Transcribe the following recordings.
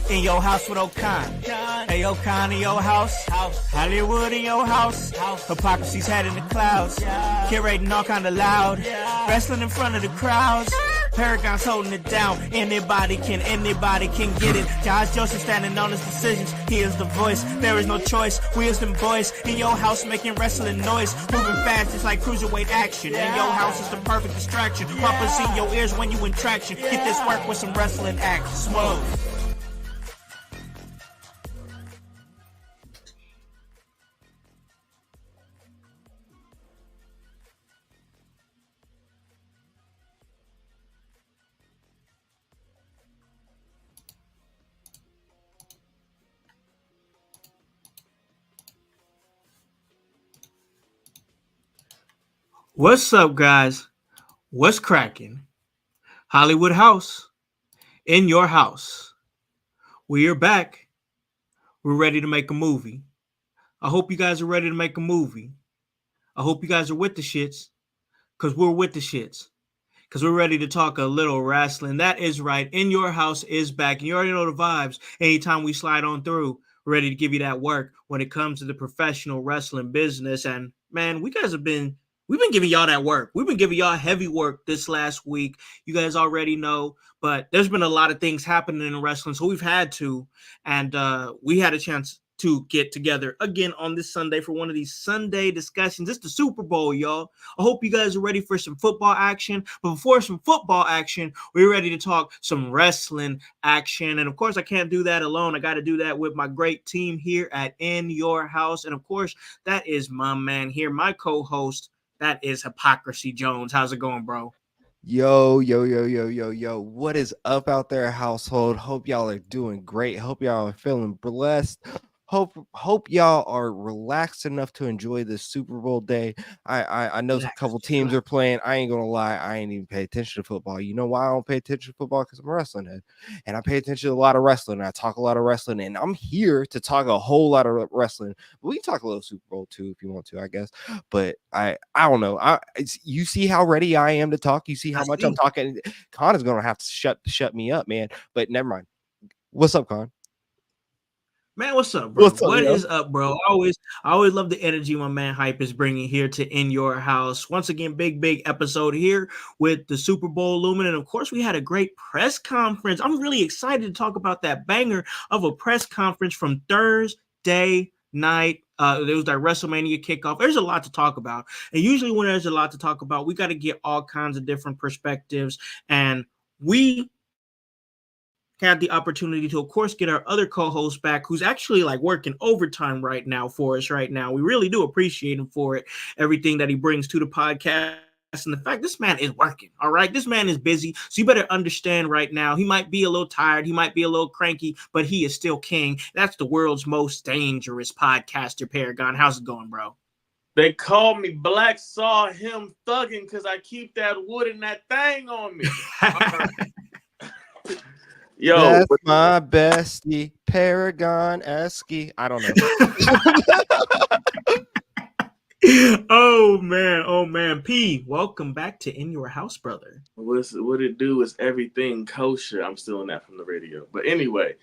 In your house with O'Con. Hey, O'Con in your house. Hollywood in your house. Hypocrisy's head in the clouds. Curating all kind of loud. Wrestling in front of the crowds. Paragon's holding it down. Anybody can get it. Josh Joseph standing on his decisions. He is the voice. There is no choice. We as them boys in your house making wrestling noise. Moving fast, it's like cruiserweight action. In your house is the perfect distraction. Pumpers in your ears when you in traction. Get this work with some wrestling action. Smooth. What's up, guys? What's cracking? Hollywood House in your house. We are back. We're ready to make a movie. I hope you guys are ready to make a movie. I hope you guys are with the shits, because we're with the shits, because we're ready to talk a little wrestling. That is right. In Your House is back, and you already know the vibes. Anytime we slide on through, we're ready to give you that work when it comes to the professional wrestling business. And man, we've been giving y'all that work. We've been giving y'all heavy work this last week. You guys already know, but there's been a lot of things happening in wrestling, so we've had to, and we had a chance to get together again on this Sunday for one of these Sunday discussions. It's the Super Bowl, y'all. I hope you guys are ready for some football action, but before some football action, we're ready to talk some wrestling action, and of course, I can't do that alone. I got to do that with my great team here at In Your House, and of course, that is my man here, my co-host. That is Hypocrisy Jones. How's it going, bro? Yo. What is up out there, household? Hope y'all are doing great. Hope y'all are feeling blessed. Hope y'all are relaxed enough to enjoy this Super Bowl day. I know a couple teams are playing. I ain't gonna lie, I ain't even pay attention to football. You know why I don't pay attention to football? Because I'm a wrestling head, and I pay attention to a lot of wrestling. And I talk a lot of wrestling, and I'm here to talk a whole lot of wrestling. But we can talk a little Super Bowl too if you want to, I guess. But I don't know. You see how ready I am to talk. You see how much I'm talking. Con is gonna have to shut me up, man. But never mind. What's up, Con? Man, what's up, bro? What is up, bro? I always love the energy my man Hype is bringing here to In Your House. Once again, big episode here with the Super Bowl looming. And of course, we had a great press conference. I'm really excited to talk about that banger of a press conference from Thursday night. There was that WrestleMania kickoff. There's a lot to talk about. And usually when there's a lot to talk about, we got to get all kinds of different perspectives. And we had the opportunity to, of course, get our other co-host back, who's actually like working overtime right now for us right now. We really do appreciate him for it, everything that he brings to the podcast. And the fact this man is working, all right? This man is busy, so you better understand right now. He might be a little tired, he might be a little cranky, but he is still king. That's the world's most dangerous podcaster, Paragon. How's it going, bro? They call me Black Saw Him Thugging because I keep that wood and that thing on me. Yo, that's my bestie, Paragon Esky. I don't know. Oh man. P, welcome back to In Your House, brother. What it do is everything kosher. I'm stealing that from the radio. But anyway,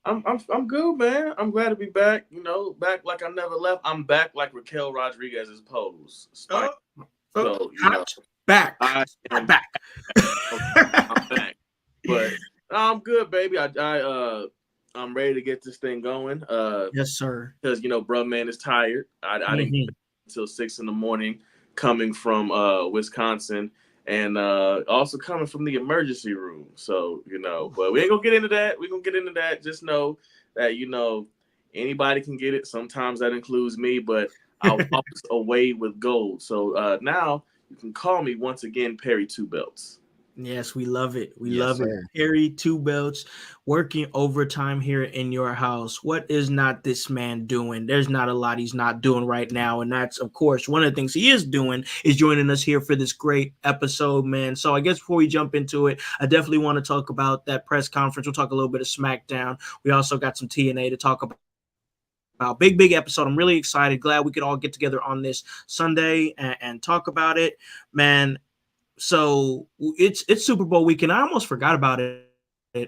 I'm good, man. I'm glad to be back. You know, back like I never left. I'm back like Raquel Rodriguez's pose. Back. I'm back. I'm back. But I'm good, baby. I'm ready to get this thing going. Yes, sir. Because bro, man is tired. I didn't get until 6 a.m. coming from Wisconsin, and also coming from the emergency room. So but we ain't gonna get into that. We're gonna get into that. Just know that anybody can get it. Sometimes that includes me, but I'll walk away with gold. So now you can call me once again Perry Two Belts. Yes, we love it. We love it. Perry Two Belts working overtime here in your house. What is not this man doing? There's not a lot he's not doing right now. And that's, of course, one of the things he is doing is joining us here for this great episode, man. So I guess before we jump into it, I definitely want to talk about that press conference. We'll talk a little bit of SmackDown. We also got some TNA to talk about. Big episode. I'm really excited. Glad we could all get together on this Sunday and talk about it, man. So it's Super Bowl weekend. I almost forgot about it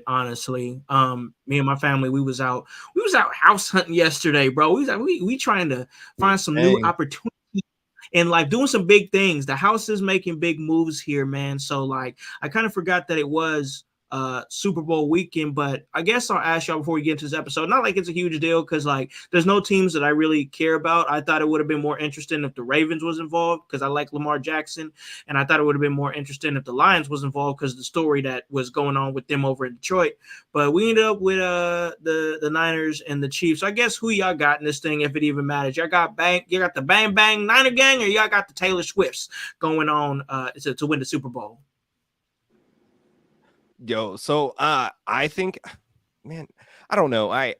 honestly. Me and my family, we was out house hunting yesterday, bro. We trying to find some new Dang. opportunities in life, doing some big things. The house is making big moves here, man. So like, I kind of forgot that it was Super Bowl weekend, but I guess I'll ask y'all before we get into this episode. Not like it's a huge deal, because like there's no teams that I really care about. I thought it would have been more interesting if the Ravens was involved, because I like Lamar Jackson, and I thought it would have been more interesting if the Lions was involved, because the story that was going on with them over in Detroit. But we ended up with the Niners and the Chiefs. So I guess who y'all got in this thing, if it even matters? You got the Bang Bang Niner gang, or y'all got the Taylor Swifts going on to win the Super Bowl? Yo, so I think, man, I don't know. I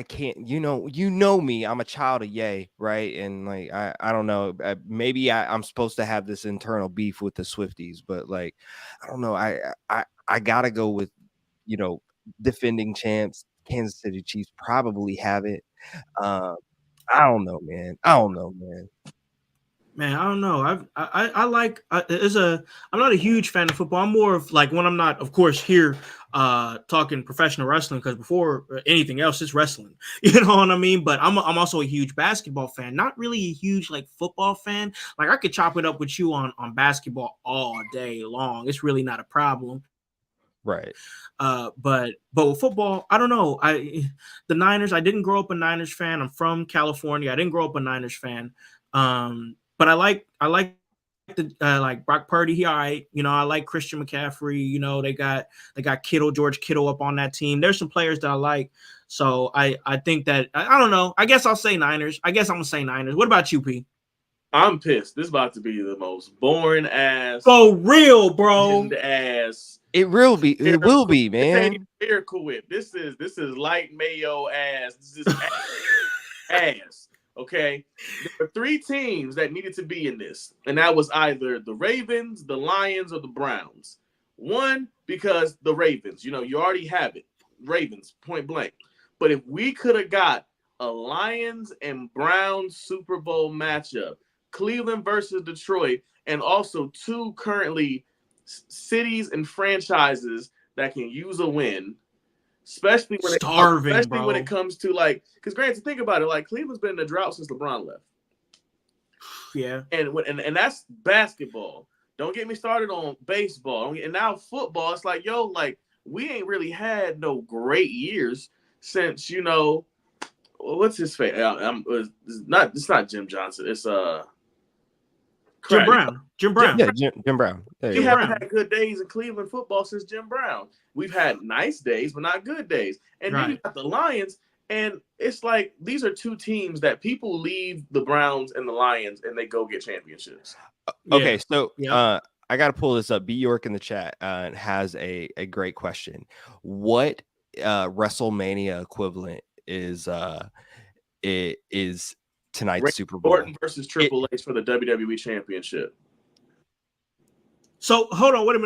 can't, you know me. I'm a child of Yay, right? And like I don't know. Maybe I'm supposed to have this internal beef with the Swifties, but like I don't know. I gotta go with, defending champs. Kansas City Chiefs probably have it. I don't know, man. Man, I don't know. I like I'm not a huge fan of football. I'm more of like, when I'm not, of course, here talking professional wrestling, because before anything else, it's wrestling. You know what I mean? But I'm also a huge basketball fan. Not really a huge like football fan. Like, I could chop it up with you on basketball all day long. It's really not a problem. Right. But with football, I don't know. The Niners, I didn't grow up a Niners fan. I'm from California. I didn't grow up a Niners fan. But I like the like Brock Purdy here. I like Christian McCaffrey. They got George Kittle up on that team. There's some players that I like. So I think that I don't know. I guess I'll say Niners. I guess I'm gonna say Niners. What about you, P? I'm pissed. This is about to be the most boring ass. For real, bro. Ass. It will be, man. Miracle Whip. This is light mayo ass. This is ass. Okay, there were 3 teams that needed to be in this, and that was either the Ravens, the Lions, or the Browns. One, because the Ravens, you already have it. Ravens, point blank. But if we could have got a Lions and Browns Super Bowl matchup, Cleveland versus Detroit, and also 2 currently cities and franchises that can use a win, especially when it comes to, like, because granted, think about it, like, Cleveland's been in a drought since LeBron left. Yeah, and that's basketball. Don't get me started on baseball. And now football. It's like, yo, like, we ain't really had no great years since, what's his face? It's not Jim Johnson. It's Jim Brown. Jim Brown. We haven't had good days in Cleveland football since Jim Brown. We've had nice days, but not good days. And then you got the Lions, and it's like, these are 2 teams that people leave the Browns and the Lions, and they go get championships. Okay, so I got to pull this up. B York in the chat has a great question. What WrestleMania equivalent is tonight's Super Bowl? Orton versus Triple H for the WWE Championship. So hold on, wait a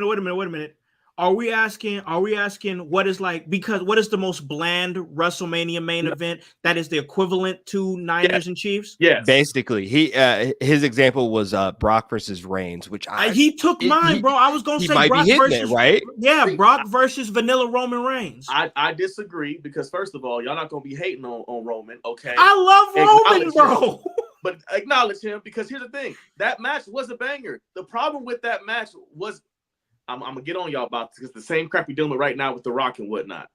minute. Are we asking what is the most bland WrestleMania main event that is the equivalent to Niners and Chiefs? Yes. Basically, his example was Brock versus Reigns, which he took mine, bro. I was gonna say Brock versus right? Yeah, Brock versus Vanilla Roman Reigns. I disagree, because first of all, y'all not gonna be hating on Roman, okay? I love Roman, bro. But acknowledge him, because here's the thing. That match was a banger. The problem with that match was, I'm going to get on y'all about this, because the same crap you're dealing with right now with The Rock and whatnot.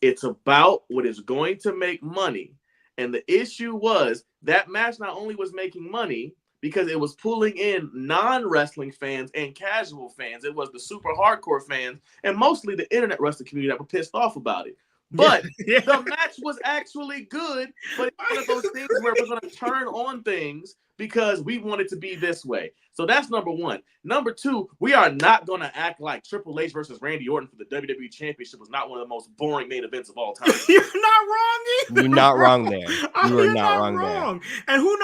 It's about what is going to make money. And the issue was, that match not only was making money because it was pulling in non-wrestling fans and casual fans. It was the super hardcore fans and mostly the internet wrestling community that were pissed off about it. But the match was actually good. But it's one of those things where we're going to turn on things because we want it to be this way. So that's number 1. Number 2, we are not going to act like Triple H versus Randy Orton for the WWE Championship was not one of the most boring main events of all time. You're not wrong either. You're not wrong there. You are not wrong there. And who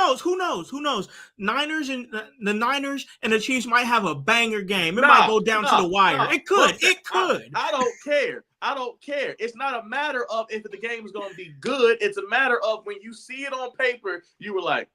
knows? Niners and the Niners and the Chiefs might have a banger game. It might go down to the wire. It could. I don't care. It's not a matter of if the game is going to be good. It's a matter of when you see it on paper, you were like,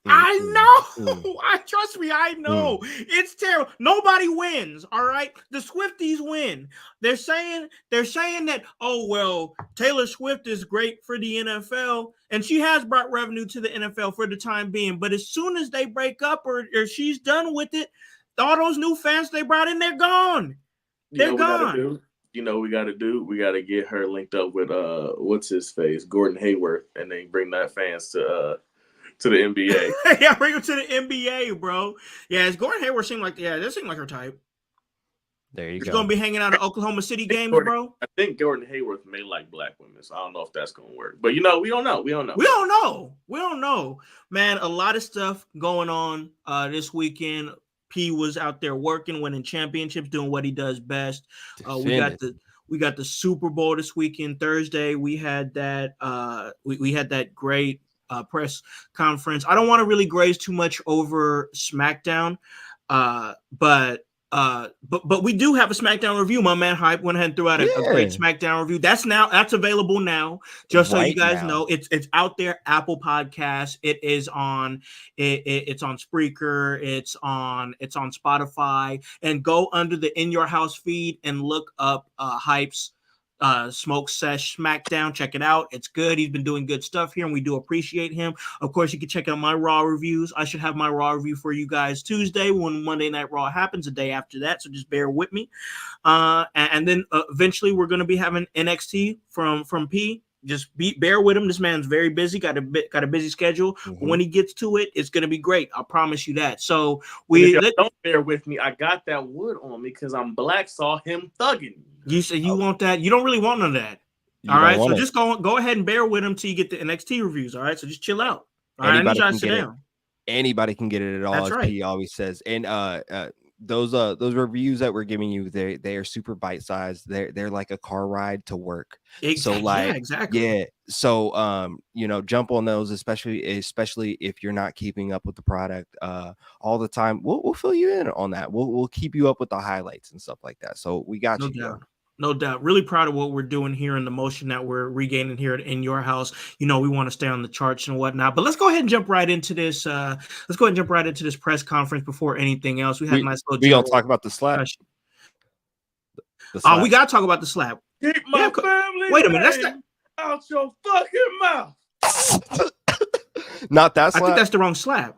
I mm, know. I trust me. I know. mm. It's terrible. Nobody wins. All right. The Swifties win. They're saying that, oh well, Taylor Swift is great for the NFL, and she has brought revenue to the NFL for the time being. But as soon as they break up or she's done with it, all those new fans they brought in, they're gone. They're gone. You know we gotta do? We gotta get her linked up with what's his face? Gordon Hayward, and then bring that fans to the NBA. Yeah, bring him to the NBA, bro. Yeah, it's Gordon Hayward seemed like that seemed like her type. There you He's go. gonna be hanging out at Oklahoma City games, bro. I think Gordon Hayward may like black women, so I don't know if that's gonna work. But we don't know. We don't know. Man, a lot of stuff going on this weekend. P was out there working, winning championships, doing what he does best. We got the Super Bowl this weekend. Thursday, we had that we had that great press conference. I don't want to really graze too much over SmackDown, but we do have a SmackDown review. My man Hype went ahead and threw out a great SmackDown review. That's available now. Just so you guys know, it's out there. Apple Podcasts. It is on. It's on Spreaker. It's on Spotify. And go under the In Your House feed and look up Hype's Smoke Sesh SmackDown. Check it out. It's good. He's been doing good stuff here, and we do appreciate him. Of course, you can check out my Raw reviews. I should have my Raw review for you guys Tuesday when Monday Night Raw happens, the day after that, so just bear with me. And then eventually we're going to be having NXT from P. Just bear with him. This man's very busy, got a busy schedule. Mm-hmm. When he gets to it, it's going to be great. I promise you that. So don't bear with me. I got that wood on me because I'm black, saw him thugging. You say you want that. You don't really want none of that. All right. So just go ahead and bear with him till you get the NXT reviews. All right. So just chill out. All right. I need y'all to sit down. Anybody can get it at all, That's as right. P always says. And those reviews that we're giving you, they are super bite sized. They're like a car ride to work. Exactly. So like, exactly. Yeah. So jump on those, especially if you're not keeping up with the product all the time. We'll fill you in on that. We'll keep you up with the highlights and stuff like that. So we got you. No doubt. Really proud of what we're doing here and the motion that we're regaining here In Your House. We want to stay on the charts and whatnot. But let's go ahead and jump right into this. Press conference before anything else. We had a nice little. We gonna talk about the slap. We gotta talk about the slap. Keep my family. Wait a minute. That's out your fucking mouth. Not that slap. I think that's the wrong slap.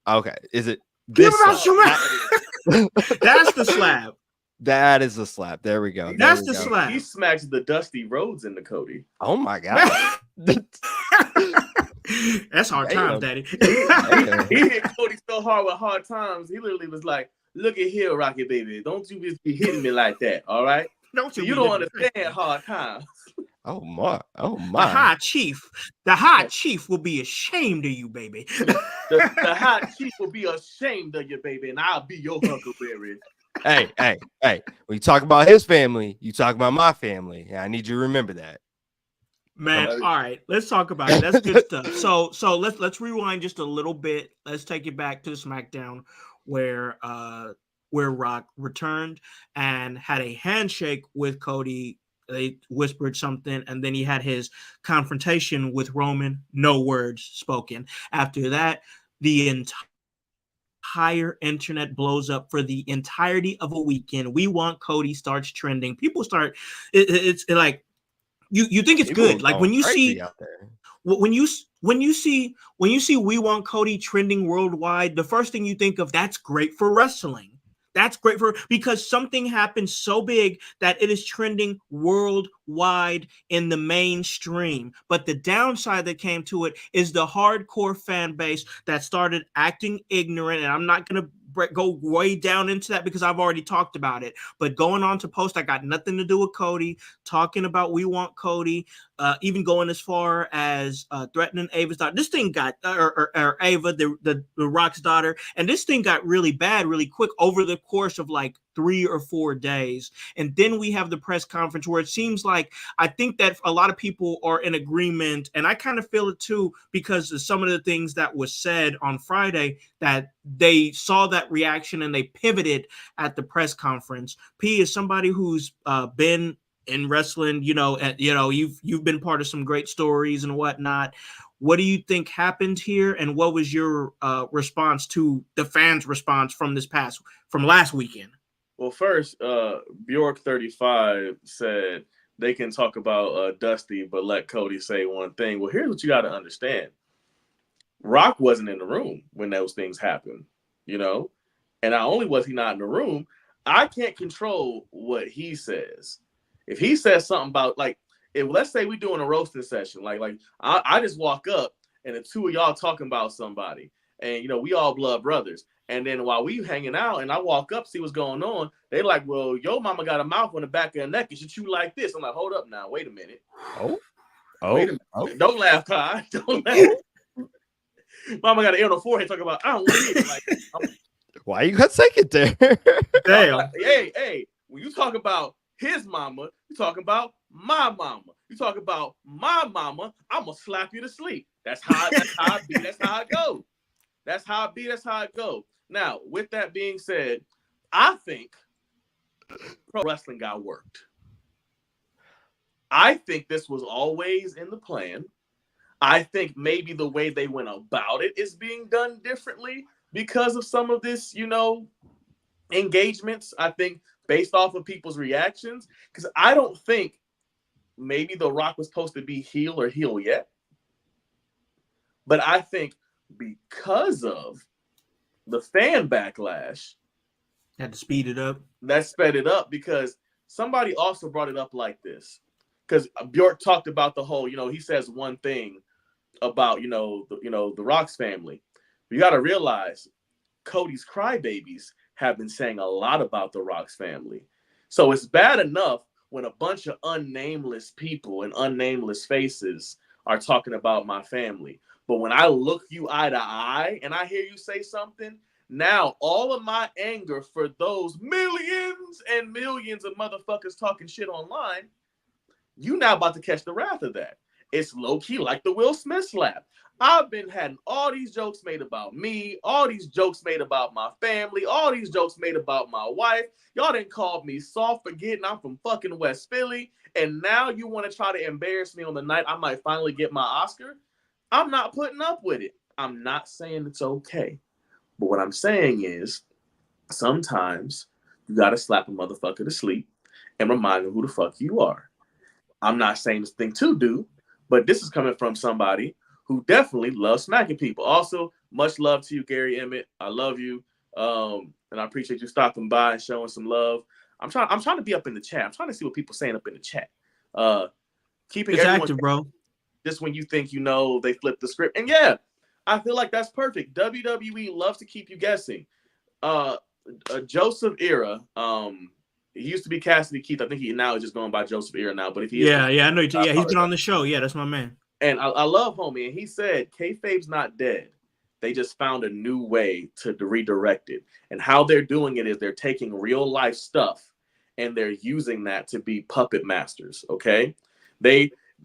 Okay. Is it this? That's the slap. That is the slap. There we go. That's the slap. He smacks the Dusty Rhodes into Cody. Oh my god. That's hard times, Daddy. He hit Cody so hard with hard times. He literally was like, "Look at here, Rocket baby. Don't you just be hitting me like that, all right? You don't understand hard times." Oh my. The high chief will be ashamed of you, baby. the high chief will be ashamed of you, baby, and I'll be your huckleberry. Hey. When you talk about his family, you talk about my family. I need you to remember that. Man, all right, let's talk about it. That's good stuff. So let's rewind just a little bit. Let's take it back to the SmackDown where Rock returned and had a handshake with Cody. They whispered something, and then he had his confrontation with Roman. No words spoken. After that, the entire internet blows up for the entirety of a weekend. We Want Cody starts trending. People start. It's like you think it's good. Like when you see out there. When you see We Want Cody trending worldwide, the first thing you think of, that's great for wrestling. That's great because something happened so big that it is trending worldwide in the mainstream. But the downside that came to it is the hardcore fan base that started acting ignorant. And I'm not going to go way down into that because I've already talked about it. But going on to post, I got nothing to do with Cody, talking about We Want Cody, even going as far as threatening Ava's daughter. This thing got, or Ava, the Rock's daughter, and this thing got really bad really quick over the course of like 3 or 4 days. And then we have the press conference where it seems like, I think that a lot of people are in agreement, and I kind of feel it too, because of some of the things that was said on Friday, that they saw that reaction and they pivoted at the press conference. P is somebody who's been in wrestling, you've been part of some great stories and whatnot. What do you think happened here, and what was your response to the fans' response from last weekend? Well, first, Bjork 35 said they can talk about Dusty, but let Cody say one thing. Well, here's what you got to understand. Rock wasn't in the room when those things happened, and not only was he not in the room, I can't control what he says. If he says something about, like, if let's say we're doing a roasting session, like I just walk up and the two of y'all talking about somebody, and we all blood brothers. And then while we hanging out and I walk up, see what's going on, they like, well, your mama got a mouth on the back of her neck. You should chew like this. I'm like, hold up now. Wait a minute. Oh. Wait a minute. Oh. Don't laugh, Kai. Don't laugh. Mama got an ear on the forehead talking about, I don't want to like, why you got to take it there? Damn. Like, hey, when you talk about his mama, you talking about my mama. You talk about my mama, I'm going to slap you to sleep. That's how I be. That's how it goes. That's how it be. That's how it goes. Now, with that being said, I think pro wrestling got worked. I think this was always in the plan. I think maybe the way they went about it is being done differently because of some of this, engagements. I think based off of people's reactions, because I don't think maybe The Rock was supposed to be heel or heel yet. But I think because of the fan backlash, had to speed it up. That sped it up, because somebody also brought it up like this. Because Bjork talked about the whole, he says one thing about, the Rock's family. You got to realize Cody's crybabies have been saying a lot about the Rock's family. So it's bad enough when a bunch of unnameless people and unnameless faces are talking about my family. But when I look you eye to eye and I hear you say something, now all of my anger for those millions and millions of motherfuckers talking shit online, you now about to catch the wrath of that. It's low-key like the Will Smith slap. I've been having all these jokes made about me, all these jokes made about my family, all these jokes made about my wife. Y'all done called me soft, forgetting I'm from fucking West Philly, and now you want to try to embarrass me on the night I might finally get my Oscar? I'm not putting up with it. I'm not saying it's okay. But what I'm saying is, sometimes you got to slap a motherfucker to sleep and remind them who the fuck you are. I'm not saying this thing to do, but this is coming from somebody who definitely loves smacking people. Also, much love to you, Gary Emmett. I love you. And I appreciate you stopping by and showing some love. I'm trying to be up in the chat. I'm trying to see what people saying up in the chat. Keeping it's everyone active, bro. Just when you think they flipped the script. And yeah, I feel like that's perfect. WWE loves to keep you guessing. Joseph Era, he used to be Cassidy Keith. I think he now is just going by Joseph Era now. But if he I know. Yeah, he's been on the show. Yeah, that's my man. And I love homie. And he said, kayfabe's not dead. They just found a new way to redirect it. And how they're doing it is they're taking real life stuff and they're using that to be puppet masters. Okay.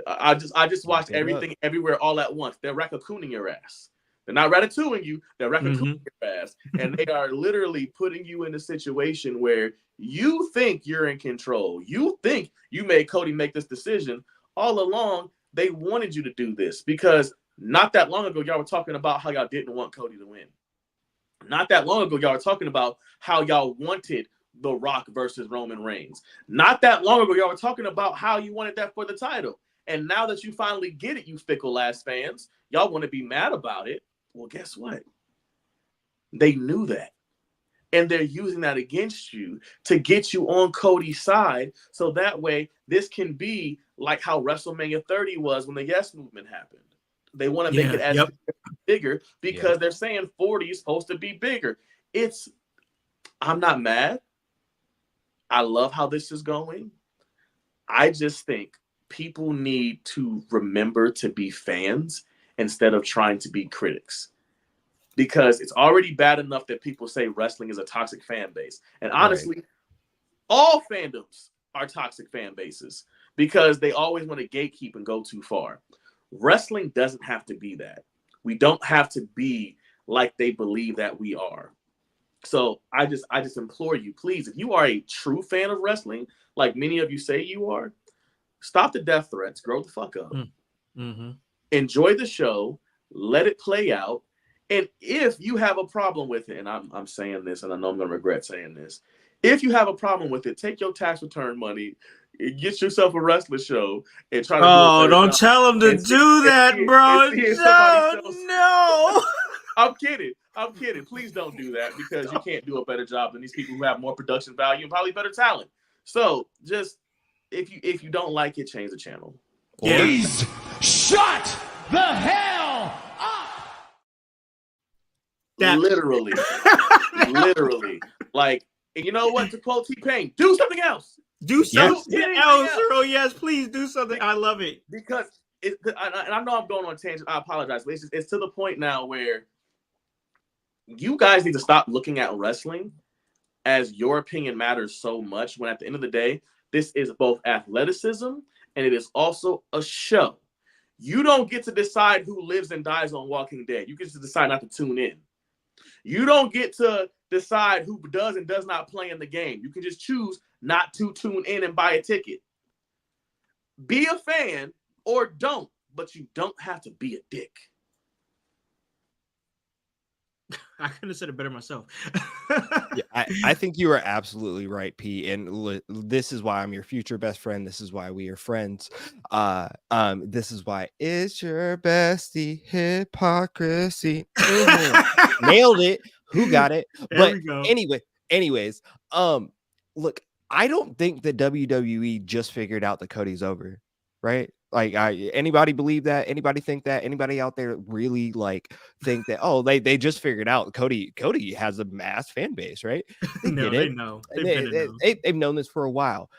I just watched everything everywhere all at once. They're raccooning your ass. They're not ratatouing you. They're raccooning your ass. And they are literally putting you in a situation where you think you're in control. You think you made Cody make this decision. All along, they wanted you to do this because not that long ago, y'all were talking about how y'all didn't want Cody to win. Not that long ago, y'all were talking about how y'all wanted The Rock versus Roman Reigns. Not that long ago, y'all were talking about how you wanted that for the title. And now that you finally get it, you fickle ass fans, y'all want to be mad about it. Well, guess what? They knew that. And they're using that against you to get you on Cody's side. So that way, this can be like how WrestleMania 30 was when the Yes Movement happened. They want to make it as bigger because they're saying 40 is supposed to be bigger. I'm not mad. I love how this is going. I just think people need to remember to be fans instead of trying to be critics. Because it's already bad enough that people say wrestling is a toxic fan base. And honestly, all fandoms are toxic fan bases because they always want to gatekeep and go too far. Wrestling doesn't have to be that. We don't have to be like they believe that we are. So I just implore you, please, if you are a true fan of wrestling, like many of you say you are, stop the death threats, grow the fuck up, enjoy the show, let it play out. And if you have a problem with it, and I'm saying this, and I know I'm going to regret saying this, if you have a problem with it, take your tax return money, get yourself a wrestling show, and try to do a better don't job. tell him to do that, bro. No. I'm kidding. Please don't do that, because you can't do a better job than these people who have more production value and probably better talent. So just if you don't like it, change the channel. Please shut the hell up. Literally. Like, and you know what? To quote T-Pain, do something else. Do something else, bro. Yes, please do something. I love it. Because I know I'm going on a tangent. I apologize, but it's to the point now where you guys need to stop looking at wrestling as your opinion matters so much, when at the end of the day, this is both athleticism and it is also a show. You don't get to decide who lives and dies on Walking Dead. You get to decide not to tune in. You don't get to decide who does and does not play in the game. You can just choose not to tune in and buy a ticket. Be a fan or don't, but you don't have to be a dick. I couldn't have said it better myself. Yeah, I think you are absolutely right, P. And this is why I'm your future best friend. This is why we are friends. This is why it's your bestie hypocrisy. Nailed it. Who got it? There we go. Anyways, look, I don't think that WWE just figured out that Cody's over, right? Like, anybody believe that? Anybody think that? Anybody out there really like think that? Oh, they just figured out Cody has a mass fan base, right? They know. They've known this for a while.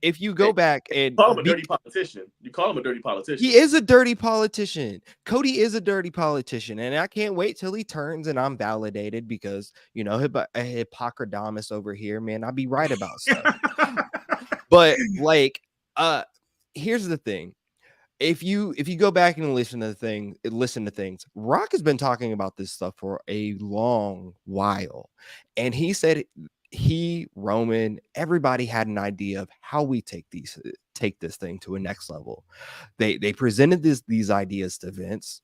If you go back and call him a dirty politician, you call him a dirty politician. He is a dirty politician. Cody is a dirty politician, and I can't wait till he turns and I'm validated, because you know, a Hippocradamus over here, man, I'll be right about stuff. But like, here's the thing. If you go back and listen to things, Rock has been talking about this stuff for a long while. And he said Roman, everybody had an idea of how we take this thing to a next level. They presented these ideas to Vince,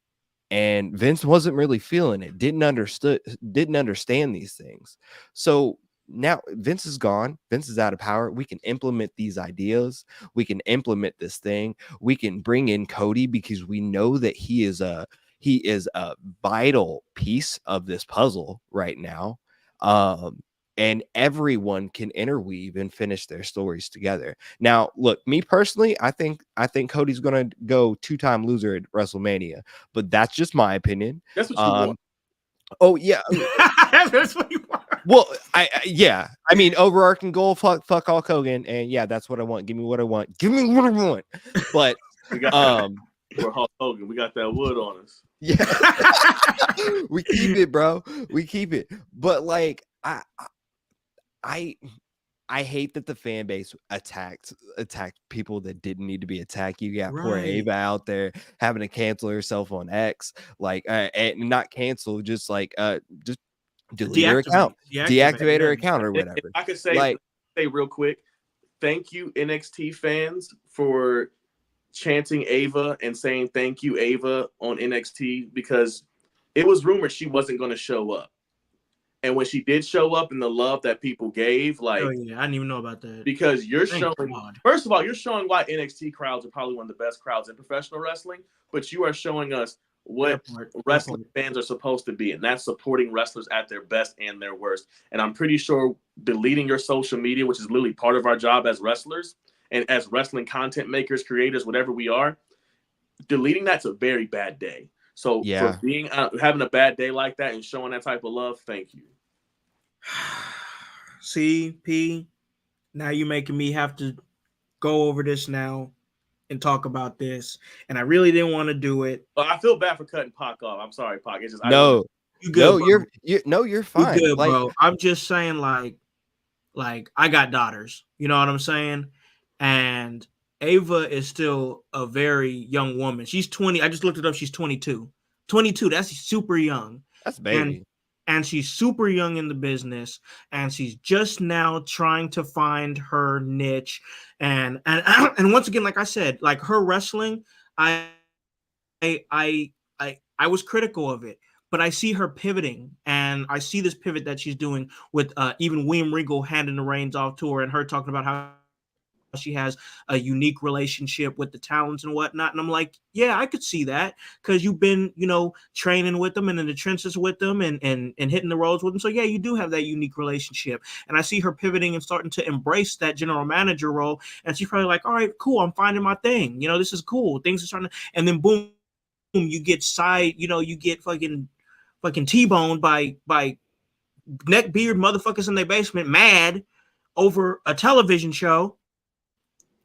and Vince wasn't really feeling it, didn't understand these things. So now Vince is gone. Vince is out of power. We can implement these ideas. We can implement this thing. We can bring in Cody, because we know that he is a vital piece of this puzzle right now. And everyone can interweave and finish their stories together. Now, look, me personally, I think Cody's gonna go 2-time loser at WrestleMania, but that's just my opinion. That's what you want. Oh yeah, that's what you want. Well, I mean, overarching goal, fuck Hulk Hogan, and yeah, that's what I want. Give me what I want. But we got we're Hulk Hogan. We got that wood on us. Yeah, we keep it, bro. We keep it. But like, I hate that the fan base attacked people that didn't need to be attacked. You got poor Ava out there having to cancel herself on X, like, and not cancel, just like just delete her account, deactivate her account or whatever. If I could say real quick, thank you NXT fans for chanting Ava and saying thank you Ava on NXT, because it was rumored she wasn't going to show up. And when she did show up, and the love that people gave, like, oh yeah, I didn't even know about that. Because you're first of all, you're showing why NXT crowds are probably one of the best crowds in professional wrestling, but you are showing us what wrestling fans are supposed to be, and that's supporting wrestlers at their best and their worst. And I'm pretty sure deleting your social media, which is literally part of our job as wrestlers and as wrestling content makers, creators, whatever we are, deleting that's a very bad day. So for being having a bad day like that and showing that type of love, thank you. See, P, now you're making me have to go over this now and talk about this, and I really didn't want to do it. Well, I feel bad for cutting Pac off. I'm sorry, Pac. It's just you good, you're fine. You good, bro. I'm just saying, like I got daughters. You know what I'm saying? And Ava is still a very young woman. She's 20. I just looked it up. She's 22. 22. That's super young. That's baby. and she's super young in the business, and she's just now trying to find her niche. And once again, like I said, like her wrestling, I was critical of it, but I see her pivoting, and I see this pivot that she's doing with even William Regal handing the reins off to her, and her talking about how she has a unique relationship with the talents and whatnot. And I'm like, yeah, I could see that, because you've been, training with them and in the trenches with them and hitting the roads with them. So yeah, you do have that unique relationship. And I see her pivoting and starting to embrace that general manager role. And she's probably like, all right, cool, I'm finding my thing. This is cool. Things are starting to, and then boom, you get you get fucking T-boned by neck beard motherfuckers in their basement mad over a television show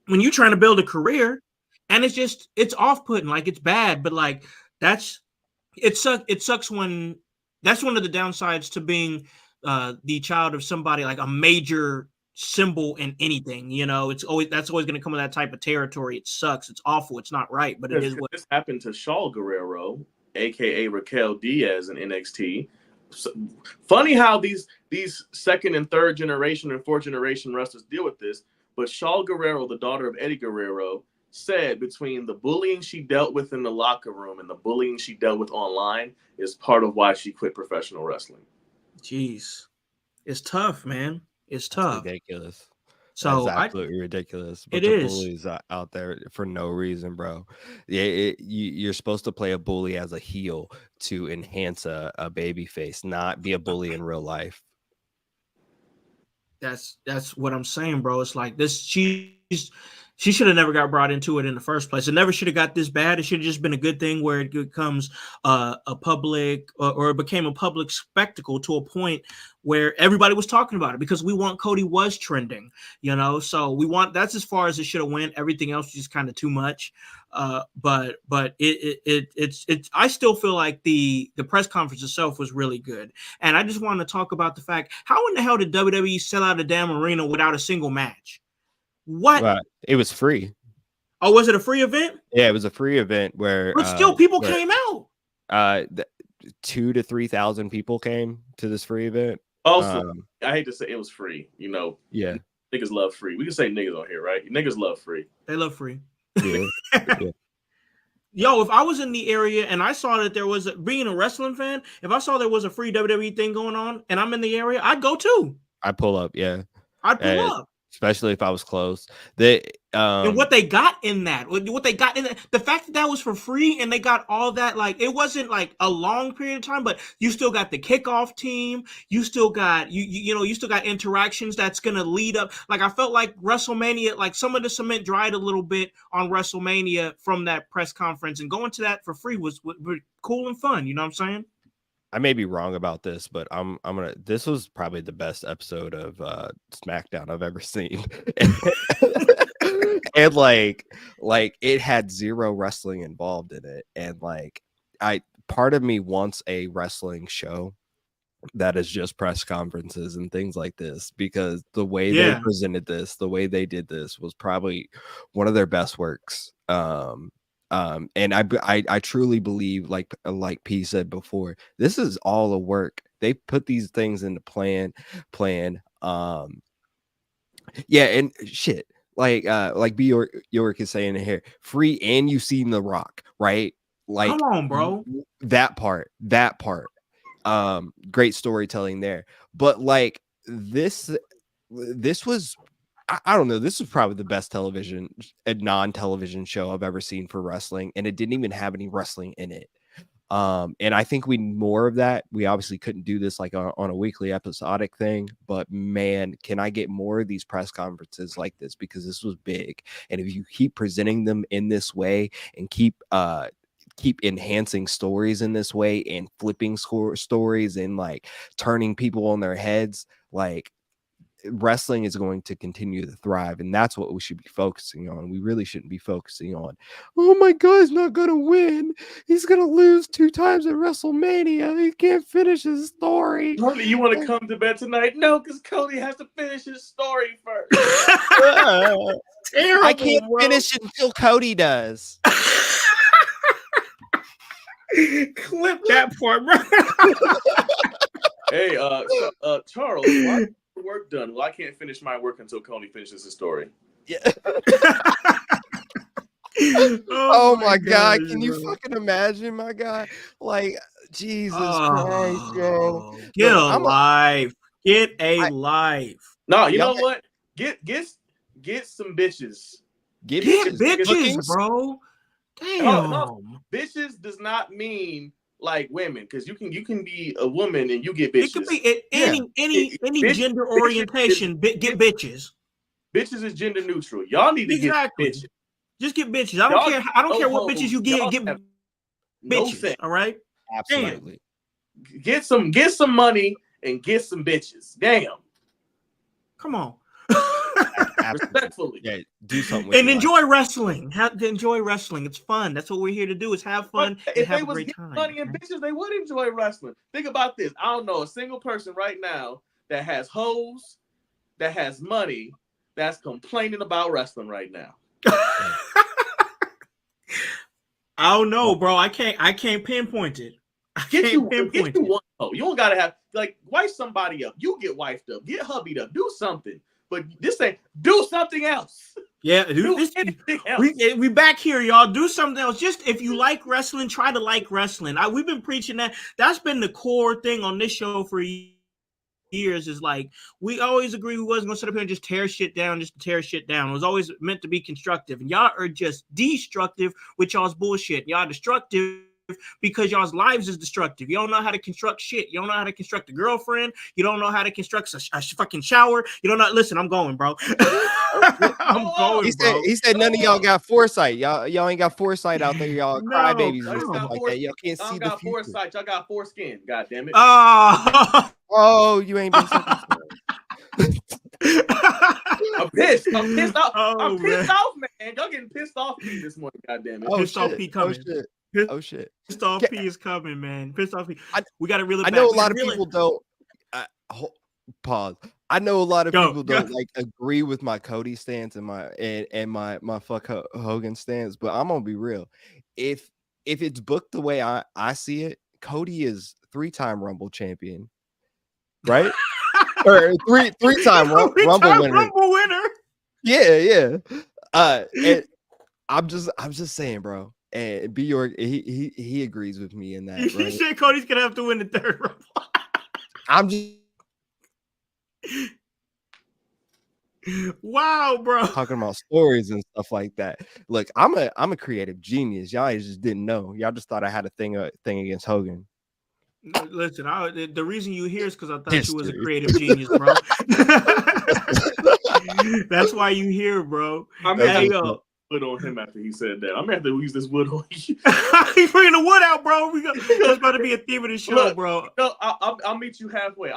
when you're trying to build a career. And it's off-putting, like it's bad, but like it sucks when that's one of the downsides to being the child of somebody like a major symbol in anything. That's always going to come with that type of territory. It sucks. It's awful. It's not right, but it is what this happened to Shaw Guerrero, aka Raquel Diaz in NXT. So, funny how these second and third generation and fourth generation wrestlers deal with this. But Shaw Guerrero, the daughter of Eddie Guerrero, said between the bullying she dealt with in the locker room and the bullying she dealt with online is part of why she quit professional wrestling. Jeez, it's tough, man. It's tough. Ridiculous. So that's absolutely ridiculous. It is. Bullies out there for no reason, bro. Yeah, you're supposed to play a bully as a heel to enhance a baby face, not be a bully in real life. That's what I'm saying, bro. It's like this. She should have never got brought into it in the first place. It never should have got this bad. It should have just been a good thing where it becomes a public or it became a public spectacle to a point where everybody was talking about it, because CODY was trending, so that's as far as it should have went. Everything else was just kind of too much. But it's I still feel like the press conference itself was really good. And I just want to talk about the fact, how in the hell did WWE sell out a damn arena without a single match? What? It was free. Oh, was it a free event? Yeah, it was a free event where. But still, people came out. 2,000 to 3,000 people came to this free event. Also, I hate to say it was free. Yeah, niggas love free. We can say niggas on here, right? Niggas love free. They love free. Yeah. Yeah. Yo, if I was in the area and I saw that there was being a wrestling fan, if I saw there was a free WWE thing going on and I'm in the area, I'd go too. I'd pull up. Yeah, I'd pull up. Especially if I was close. And what they got in that, the fact that was for free and they got all that, like it wasn't like a long period of time, but you still got the kickoff team, you still got you still got interactions that's gonna lead up. Like I felt like WrestleMania, like some of the cement dried a little bit on WrestleMania from that press conference, and going to that for free was cool and fun. You know what I'm saying? I may be wrong about this, but I'm gonna. This was probably the best episode of SmackDown I've ever seen, and like it had zero wrestling involved in it, and part of me wants a wrestling show that is just press conferences and things like this, because the way they presented this, the way they did this, was probably one of their best works. And I truly believe, like P said before, this is all a work. They put these things into plan. Yeah, and shit, like B York is saying in here, free, and you seen The Rock, right? Like, come on, bro. That part. Great storytelling there. But like this was, I don't know. This was probably the best non-television show I've ever seen for wrestling, and it didn't even have any wrestling in it. And I think we need more of that. We obviously couldn't do this like on a weekly episodic thing, but man, can I get more of these press conferences like this, because this was big. And if you keep presenting them in this way and keep enhancing stories in this way and flipping stories and like turning people on their heads, like, wrestling is going to continue to thrive, and that's what we should be focusing on. We really shouldn't be focusing on, oh my God, he's not gonna win, he's gonna lose 2 times at WrestleMania, he can't finish his story. Cody, you want to come to bed tonight? No, because Cody has to finish his story first. Terrible, I can't finish until Cody does. Clip that part, bro. Hey, Charles, why is your work done? Well, I can't finish my work until Coney finishes his story. Yeah. Oh my God. Can you fucking imagine, my guy? Like, Jesus Christ, yo. Get Look, a life. Get a life. No, you Y'all- know what? Get some bitches. Get Get bitches. bitches, Bookings. bro. Damn. No, bitches does not mean like women, because you can be a woman and you get bitches. It could be any Bitch- gender bitches orientation. Get bitches. Bitches is gender neutral. Y'all need to get bitches. Just get bitches. I don't care. I don't care what bitches you Y'all get. Get have no bitches. sense. All right. Absolutely. Get some money and get some bitches. Damn. Come on. Respectfully. Yeah, do something with And your enjoy life. wrestling. Enjoy wrestling. It's fun. That's what we're here to do. Is have fun But and if have they a was great getting time. money and bitches, they would enjoy wrestling. Think about this. I don't know a single person right now that has hoes, that has money, that's complaining about wrestling right now. I don't know, bro. I can't pinpoint it. Get you one hoe. You don't gotta have like wife somebody up. You get wifed up, get hubbied up, do something. But this ain't do something else. Yeah, Do anything else. We back here, y'all. Do something else. Just if you like wrestling, try to like wrestling. We've been preaching that. That's been the core thing on this show for years. Is like we always agree we wasn't gonna sit up here and just tear shit down, just to tear shit down. It was always meant to be constructive, and y'all are just destructive with y'all's bullshit. Y'all destructive because y'all's lives is destructive. You don't know how to construct shit. You don't know how to construct a girlfriend. You don't know how to construct a fucking shower. You don't know. Listen, I'm going, bro. I'm going, bro. He said none of y'all got foresight. Y'all ain't got foresight out there. Y'all No, crybabies and Y'all stuff like that. Y'all can't see the got future. foresight. Y'all got foreskin. God damn it. Oh, you ain't been sucking. I'm pissed. I'm pissed off. Oh, I'm pissed man. off, man. Y'all getting pissed off me this morning. God damn it. Oh Pissed off shit. P Oh coming. shit. Oh shit. Pissed off P is coming, man. Pissed off P. We got to reel it I back. know a lot of people don't. Pause. I know a lot of Go, people don't like agree with my Cody stance and my fuck Hogan stance, but I'm gonna be real. If it's booked the way I see it, Cody is 3-time Rumble champion, right? Or three-time Rumble winner. Rumble winner. Yeah. And I'm just saying, bro. And B York, he agrees with me in that. You Right? said Cody's gonna have to win the third Rumble. I'm just Wow, bro. talking about stories and stuff like that. Look, I'm a creative genius. Y'all just didn't know. Y'all just thought I had a thing against Hogan. Listen, the reason you here is because I thought you was a History. creative genius, bro. That's why you here, bro. I'm That's gonna what's have wood on him after he said that. I'm gonna have to use this wood on you. He's bringing the wood out, bro. That's about to be a theme of the show, Look, bro. No, I'll meet you halfway.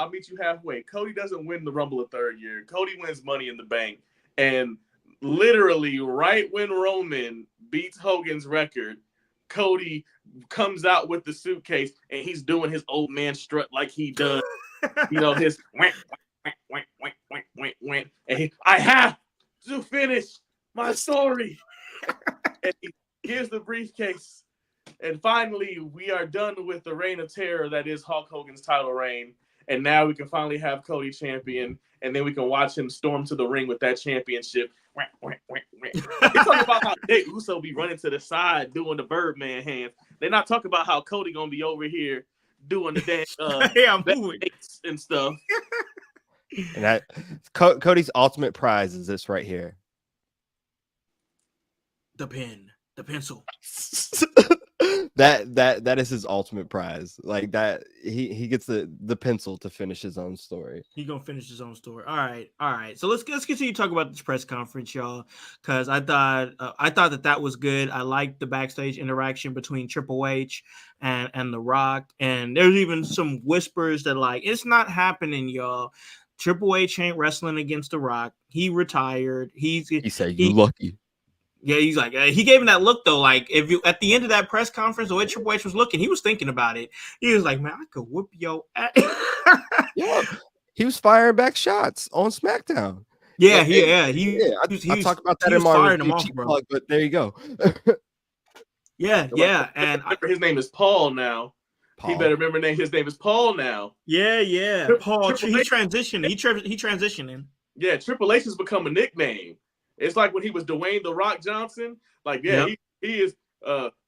Cody doesn't win the Rumble a third year. Cody wins Money in the Bank, and literally right when Roman beats Hogan's record, Cody comes out with the suitcase and he's doing his old man strut like he does. You know, his wink, and I have to finish my story. And he gives the briefcase. And finally, we are done with the reign of terror that is Hulk Hogan's title reign. And now we can finally have Cody champion. And then we can watch him storm to the ring with that championship. He's talking about how Jey Uso be running to the side doing the Birdman hands. They're not talking about how Cody going to be over here doing the damn Yeah, I'm moving and stuff. And that Cody's ultimate prize is this right here. The pen, the pencil. that is his ultimate prize. Like that, he gets the pencil to finish his own story. He gonna finish his own story. All right. So let's continue to talk about this press conference, y'all, because I thought that was good. I liked the backstage interaction between Triple H and The Rock, and there's even some whispers that like it's not happening, y'all. Triple H ain't wrestling against The Rock. He retired. He said, "You lucky." Yeah, he's like he gave him that look though. Like if you at the end of that press conference, the way Triple H was looking, he was thinking about it. He was like, "Man, I could whoop your ass." Yeah, he was firing back shots on SmackDown. Yeah. I talked about that in my review, off, bro. plug, but there you go. Yeah, and his name is Paul now. He better remember his name is Paul now. Yeah. Paul. He transitioned. He transitioning. Yeah, Triple H has become a nickname. It's like when he was Dwayne The Rock Johnson. Like, yeah, he is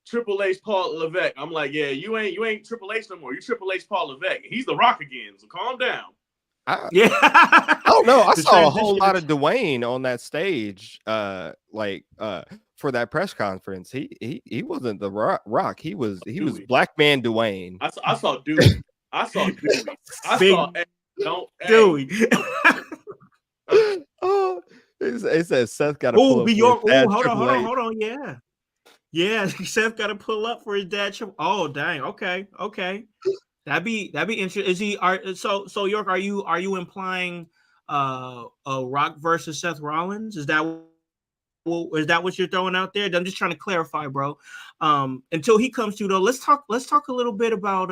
Triple H Paul Levesque. I'm like, yeah, you ain't Triple H no more. You Triple H Paul Levesque. He's The Rock again. So calm down. I don't know. I saw a whole lot of Dwayne on that stage, for that press conference. He wasn't the Rock. He was Black Man Dwayne. I saw Dewey. I saw Dewey. Dewey. Oh, it says Seth got to pull up. Hold on. Yeah. Seth got to pull up for his dad. Oh, dang. Okay. That'd be interesting. Is he? So York? Are you implying Rock versus Seth Rollins? Is that what you're throwing out there? I'm just trying to clarify, bro. Until he comes to, though, let's talk a little bit about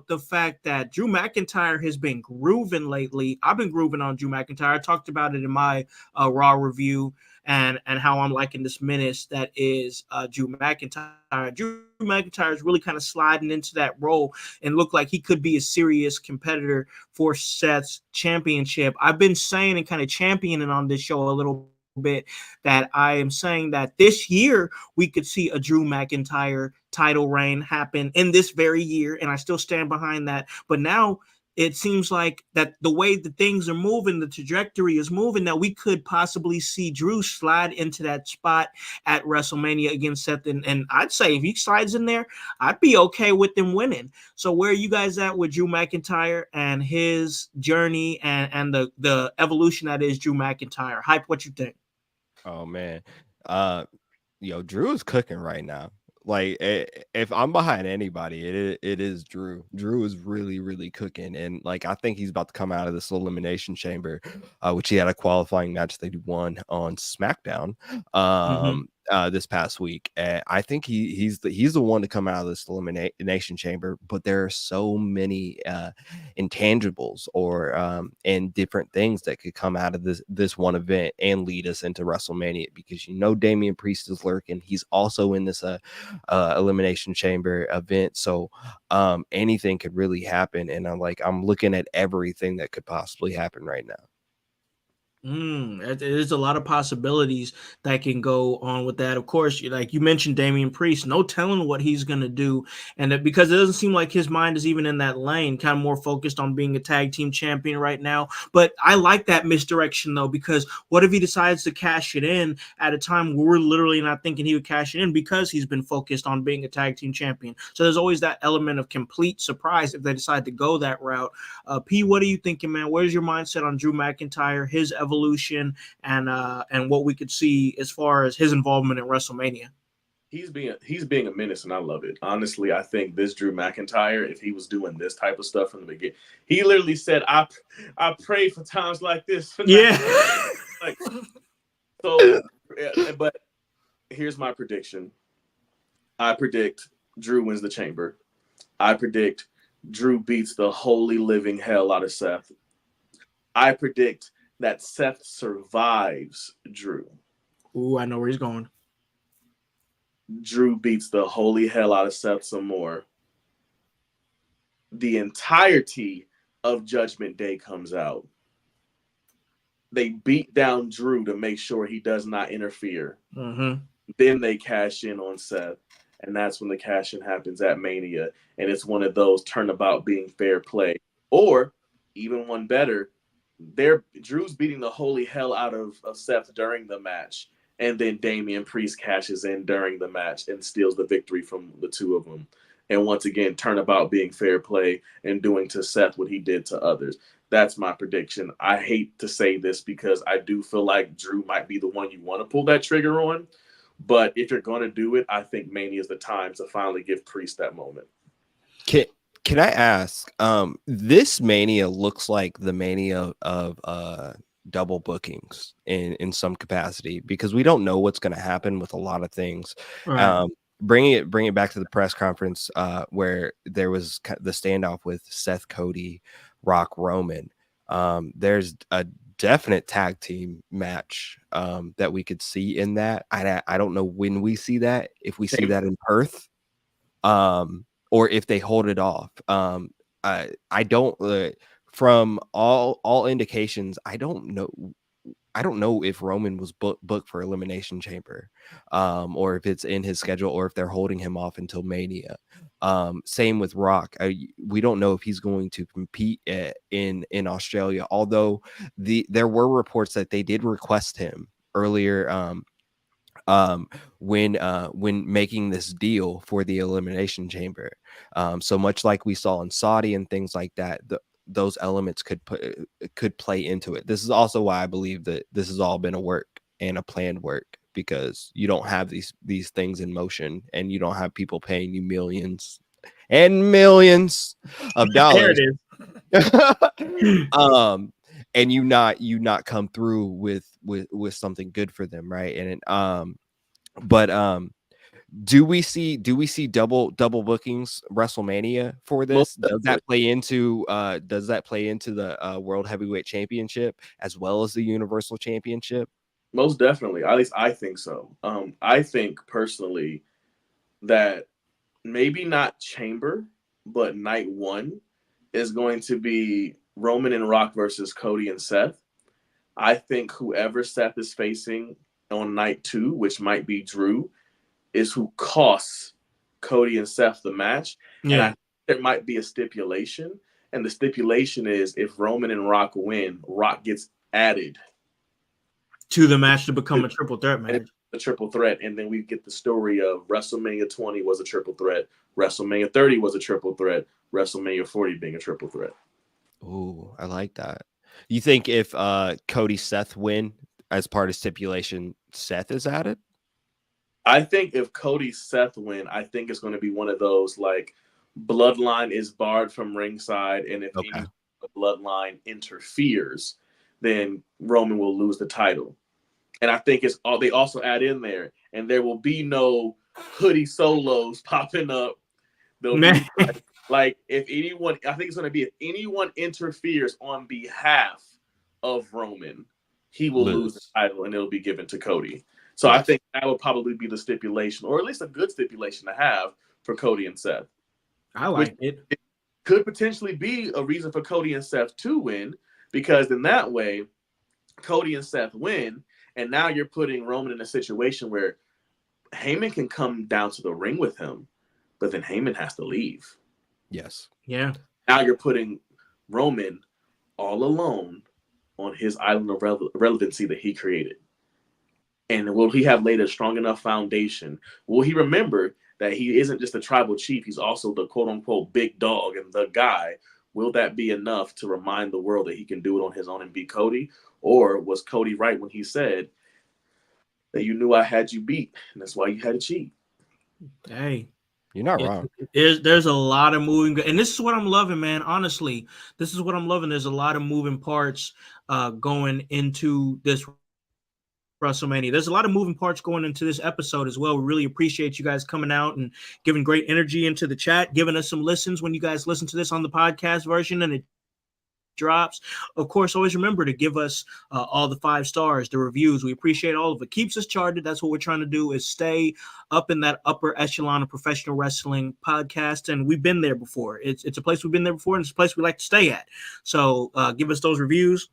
the fact that Drew McIntyre has been grooving lately. I've been grooving on Drew McIntyre. I talked about it in my Raw review and how I'm liking this menace that is Drew McIntyre. Drew McIntyre is really kind of sliding into that role and look like he could be a serious competitor for Seth's championship. I've been saying and kind of championing on this show a little bit that I am saying that this year we could see a Drew McIntyre title reign happen in this very year, and I still stand behind that. But now it seems like that the way that things are moving, the trajectory is moving, that we could possibly see Drew slide into that spot at WrestleMania against Seth. And I'd say if he slides in there, I'd be okay with him winning. So where are you guys at with Drew McIntyre and his journey and the evolution that is Drew McIntyre? Hype, what you think? Oh man, Drew is cooking right now. Like, if I'm behind anybody, it is Drew. Drew is really, really cooking, and like I think he's about to come out of this elimination chamber, which he had a qualifying match that he won on SmackDown this past week. And I think he's the one to come out of this elimination chamber. But there are so many intangibles or and different things that could come out of this one event and lead us into WrestleMania, because Damian Priest is lurking. He's also in this elimination chamber event, so anything could really happen, and I'm looking at everything that could possibly happen right now. There's a lot of possibilities that can go on with that. Of course, like you mentioned, Damian Priest, no telling what he's going to do. And because it doesn't seem like his mind is even in that lane, kind of more focused on being a tag team champion right now. But I like that misdirection, though, because what if he decides to cash it in at a time where we're literally not thinking he would cash it in, because he's been focused on being a tag team champion? So there's always that element of complete surprise if they decide to go that route. P, what are you thinking, man? Where's your mindset on Drew McIntyre, his evolution, and what we could see as far as his involvement in WrestleMania? He's being a menace, and I love it. Honestly, I think this Drew McIntyre, if he was doing this type of stuff from the beginning, he literally said, "I pray for times like this." Yeah. But here's my prediction. I predict Drew wins the chamber. I predict Drew beats the holy living hell out of Seth. I predict that Seth survives Drew. Ooh, I know where he's going. Drew beats the holy hell out of Seth some more. The entirety of Judgment Day comes out. They beat down Drew to make sure he does not interfere. Then they cash in on Seth. And that's when the cash-in happens at Mania. And it's one of those turnabout being fair play. Or, even one better, Drew's beating the holy hell out of Seth during the match. And then Damian Priest cashes in during the match and steals the victory from the two of them. And once again, turnabout being fair play and doing to Seth what he did to others. That's my prediction. I hate to say this because I do feel like Drew might be the one you want to pull that trigger on. But if you're going to do it, I think Mania is the time to finally give Priest that moment. Can I ask? This Mania looks like the Mania of double bookings in some capacity, because we don't know what's going to happen with a lot of things. Right. Bringing it back to the press conference where there was the standoff with Seth, Cody, Rock, Roman. There's a definite tag team match that we could see in that. I don't know when we see that, if we see that in Perth. or if they hold it off. I don't. From all indications, I don't know. I don't know if Roman was booked for Elimination Chamber, or if it's in his schedule, or if they're holding him off until Mania. Same with Rock. We don't know if he's going to compete in Australia. Although there were reports that they did request him earlier. When making this deal for the Elimination Chamber. So much like we saw in Saudi and things like that, those elements could play into it. This is also why I believe that this has all been a work and a planned work, because you don't have these things in motion, and you don't have people paying you millions and millions of dollars. There it is. And you not come through with something good for them, right? And do we see double bookings WrestleMania for this? Does that play into the World Heavyweight Championship as well as the Universal Championship? Most definitely. At least I think so. I think personally that maybe not Chamber, but night one is going to be Roman and Rock versus Cody and Seth. I think whoever Seth is facing on night two, which might be Drew, is who costs Cody and Seth the match. Yeah. And I think there might be a stipulation. And the stipulation is if Roman and Rock win, Rock gets added to the match to become a triple threat match. A triple threat. And then we get the story of WrestleMania 20 was a triple threat. WrestleMania 30 was a triple threat. WrestleMania 40 being a triple threat. Ooh, I like that. You think if Cody Seth win as part of stipulation, Seth is added? I think if Cody Seth win, I think it's going to be one of those like bloodline is barred from ringside, and if any bloodline interferes, then Roman will lose the title. And I think it's all they also add in there, and there will be no hoodie solos popping up. There'll be like if anyone, I think it's going to be if anyone interferes on behalf of Roman, he will lose the title, and it'll be given to Cody. So I think that would probably be the stipulation, or at least a good stipulation to have for Cody and Seth. I like it. It could potentially be a reason for Cody and Seth to win, because in that way, Cody and Seth win, and now you're putting Roman in a situation where Heyman can come down to the ring with him, but then Heyman has to leave. Yes. Yeah. Now you're putting Roman all alone on his island of relevancy that he created. And will he have laid a strong enough foundation? Will he remember that he isn't just a tribal chief, he's also the quote-unquote big dog and the guy? Will that be enough to remind the world that he can do it on his own and beat Cody? Or was Cody right when he said that you knew I had you beat, and that's why you had to cheat? Hey. You're not wrong. There's a lot of moving, and this is what I'm loving, man. Honestly, this is what I'm loving. There's a lot of moving parts going into this WrestleMania. There's a lot of moving parts going into this episode as well. We really appreciate you guys coming out and giving great energy into the chat, giving us some listens when you guys listen to this on the podcast version and it drops. Of course, always remember to give us all the 5 stars, the reviews. We appreciate all of it. Keeps us charted. That's what we're trying to do, is stay up in that upper echelon of professional wrestling podcast. And we've been there before. It's a place we've been there before, and it's a place we like to stay at. So give us those reviews.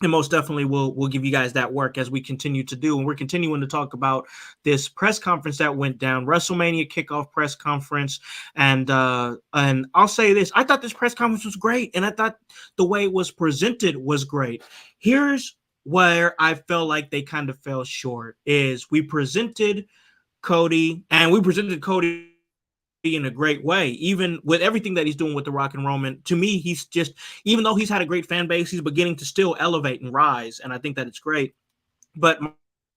And most definitely we'll give you guys that work as we continue to do. And we're continuing to talk about this press conference that went down, WrestleMania kickoff press conference. And I'll say this, I thought this press conference was great. And I thought the way it was presented was great. Here's where I felt like they kind of fell short is we presented Cody in a great way, even with everything that he's doing with The Rock and Roman. To me, he's just, even though he's had a great fan base, he's beginning to still elevate and rise, and I think that it's great. But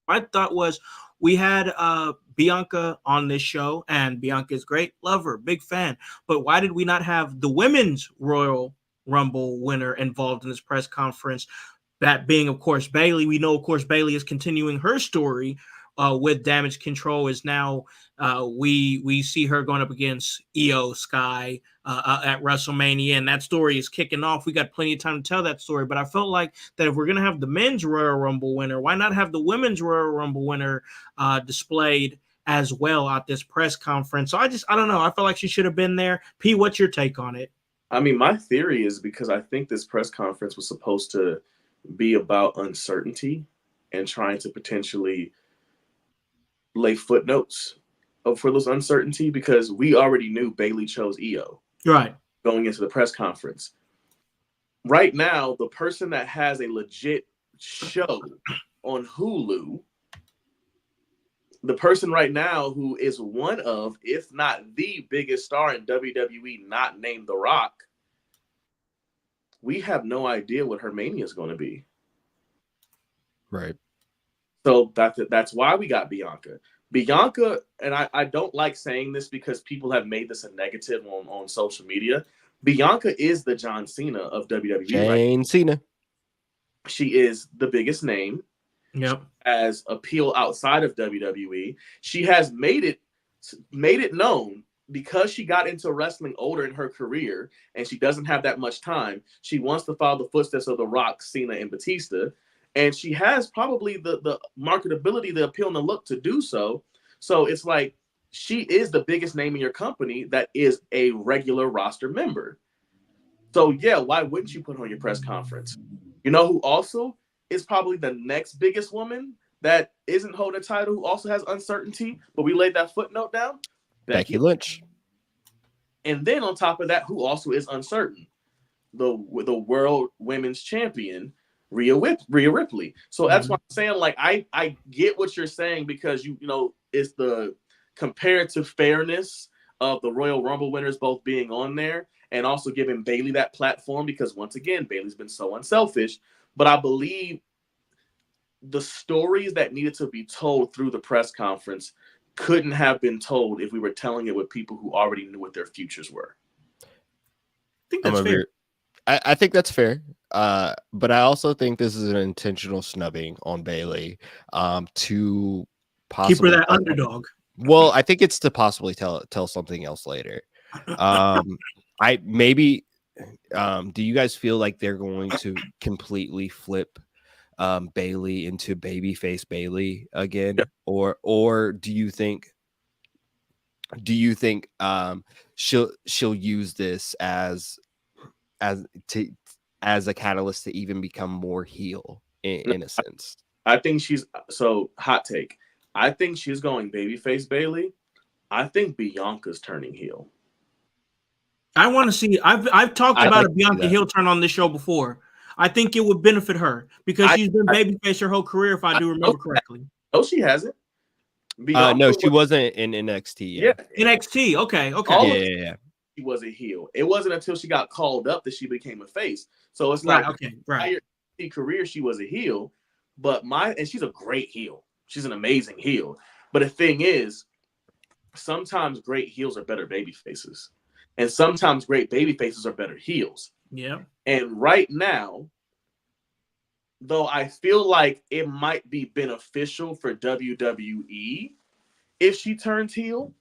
my thought was, we had Bianca on this show, and Bianca is great, love her, big fan. But why did we not have the women's Royal Rumble winner involved in this press conference? That being, of course, Bayley. We know, of course, Bayley is continuing her story with Damage Control. Is now we see her going up against Io Sky at WrestleMania, and that story is kicking off. We got plenty of time to tell that story, but I felt like that if we're gonna have the men's Royal Rumble winner, why not have the women's Royal Rumble winner displayed as well at this press conference. So I don't know. I feel like she should have been there. P, what's your take on it? I mean, my theory is because I think this press conference was supposed to be about uncertainty and trying to potentially lay footnotes for those uncertainty, because we already knew Bayley chose Io Right. going into the press conference. Right now, the person that has a legit show on Hulu, the person right now who is one of, if not the biggest star in WWE, not named The Rock, we have no idea what her Mania is going to be. Right. So that's why we got Bianca. Bianca, and I don't like saying this because people have made this a negative on social media. Bianca is the John Cena of WWE. Jane Cena. She is the biggest name. Yep. As appeal outside of WWE. She has made it known, because she got into wrestling older in her career and she doesn't have that much time. She wants to follow the footsteps of The Rock, Cena, and Batista. And she has probably the marketability, the appeal, and the look to do so. So it's like, she is the biggest name in your company that is a regular roster member. So yeah, why wouldn't you put her on your press conference? You know who also is probably the next biggest woman that isn't holding a title, who also has uncertainty, but we laid that footnote down? Becky Lynch. And then on top of that, who also is uncertain? The world women's champion, Rhea Ripley. So that's why I'm saying, like, I get what you're saying, because you know it's the comparative fairness of the Royal Rumble winners both being on there, and also giving Bayley that platform, because once again, Bayley's been so unselfish. But I believe the stories that needed to be told through the press conference couldn't have been told if we were telling it with people who already knew what their futures were. I think that's fair. I think that's fair. But I also think this is an intentional snubbing on Bayley to possibly keep her that underdog. Well, I think it's to possibly tell something else later. Do you guys feel like they're going to completely flip Bayley into babyface Bayley again? Yeah. Or do you think she'll use this as a catalyst to even become more heel in a sense? I think she's hot take. I think she's going babyface Bayley. I think Bianca's turning heel. I want to see. I've talked about a Bianca heel turn on this show before. I think it would benefit her because she's been babyface her whole career, if I do remember correctly. No, she hasn't. No, she wasn't in NXT yet. Yeah, NXT. Okay. Yeah. She was a heel. It wasn't until she got called up that she became a face. So it's right. like, Okay, right. Her career, she was a heel, and she's a great heel. She's an amazing heel. But the thing is, sometimes great heels are better baby faces, and sometimes great baby faces are better heels. Yeah. And right now, though, I feel like it might be beneficial for WWE if she turns heel,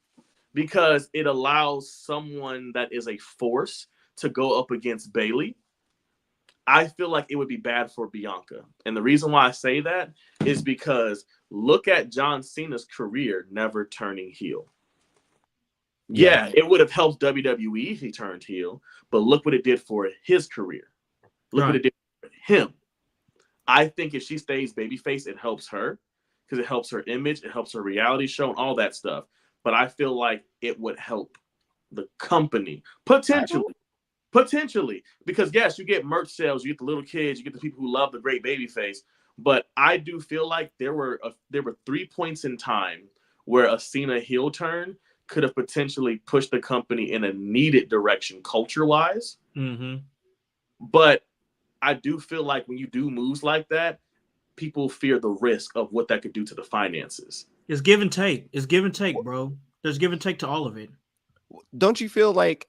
because it allows someone that is a force to go up against Bayley. I feel like it would be bad for Bianca. And the reason why I say that is because look at John Cena's career never turning heel. Yeah, it would have helped WWE if he turned heel, but look what it did for his career. Look what it did for him. I think if she stays babyface, it helps her because it helps her image, it helps her reality show, and all that stuff. But I feel like it would help the company potentially, because yes, you get merch sales, you get the little kids, you get the people who love the great babyface. But I do feel like there were 3 points in time where a Cena heel turn could have potentially pushed the company in a needed direction culture-wise. Mm-hmm. But I do feel like when you do moves like that, people fear the risk of what that could do to the finances. It's give and take. It's give and take, bro. There's give and take to all of it. Don't you feel like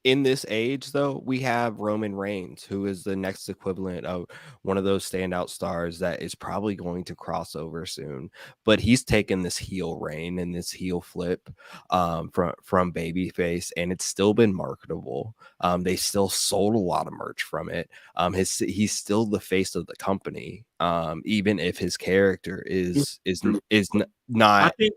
in this age, though, we have Roman Reigns, who is the next equivalent of one of those standout stars that is probably going to cross over soon. But he's taken this heel reign and this heel flip from babyface, and it's still been marketable. They still sold a lot of merch from it. He's still the face of the company, even if his character is not think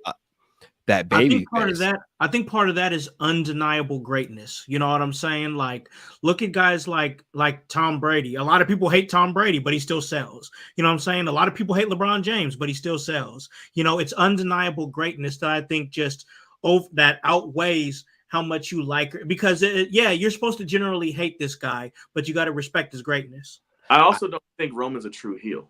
that I baby think part of face. that, I think part of that is undeniable greatness. You know what I'm saying? Like, look at guys like Tom Brady. A lot of people hate Tom Brady, but he still sells. You know what I'm saying? A lot of people hate LeBron James, but he still sells. You know, it's undeniable greatness that I think just that outweighs how much you like her. Because yeah, you're supposed to generally hate this guy, but you got to respect his greatness. I also don't think Roman's a true heel.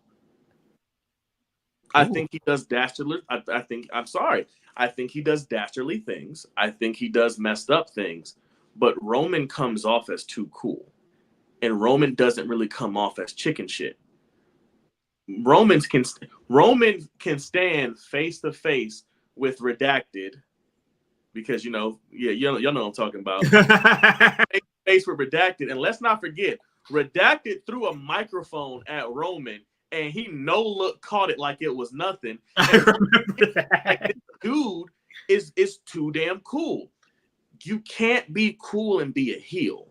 I Ooh. think he does dastardly. I'm sorry. I think he does dastardly things. I think he does messed up things. But Roman comes off as too cool. And Roman doesn't really come off as chicken shit. Roman can stand face to face with Redacted, because you know what I'm talking about. Face with Redacted, and let's not forget, Redacted threw a microphone at Roman, and he no look caught it like it was nothing. I remember that. Like, dude is too damn cool. You can't be cool and be a heel.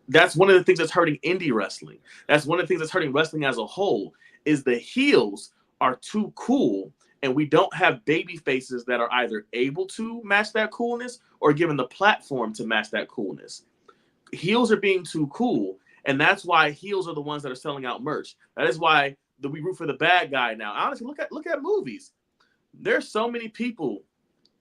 That's one of the things that's hurting indie wrestling. That's one of the things that's hurting wrestling as a whole, is the heels are too cool, and we don't have baby faces that are either able to match that coolness or given the platform to match that coolness. Heels are being too cool, and that's why heels are the ones that are selling out merch. That is why we root for the bad guy now. Honestly, look at movies. There's so many people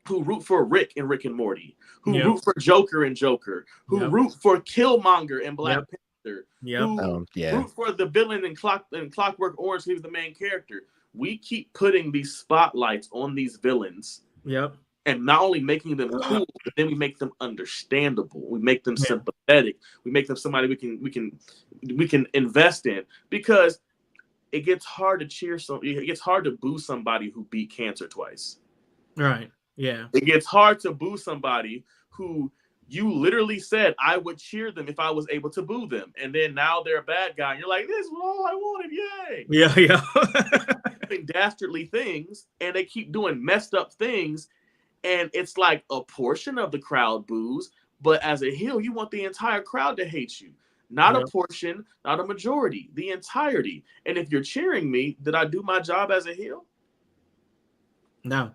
who root for Rick and Rick and Morty, who root for Joker and Joker, who root for Killmonger and Black Panther, who root for the villain in Clockwork Orange, who's the main character. We keep putting these spotlights on these villains. Yep. And not only making them cool, but then we make them understandable. We make them sympathetic. We make them somebody we can invest in, because it gets hard to cheer it gets hard to boo somebody who beat cancer twice. Right. Yeah. It gets hard to boo somebody who you literally said I would cheer them if I was able to boo them, and then now they're a bad guy, and you're like, this is all I wanted, yay! Yeah. Doing dastardly things, and they keep doing messed up things, and it's like a portion of the crowd boos, but as a heel, you want the entire crowd to hate you. Not a portion, not a majority, the entirety. And if you're cheering me, did I do my job as a heel? No.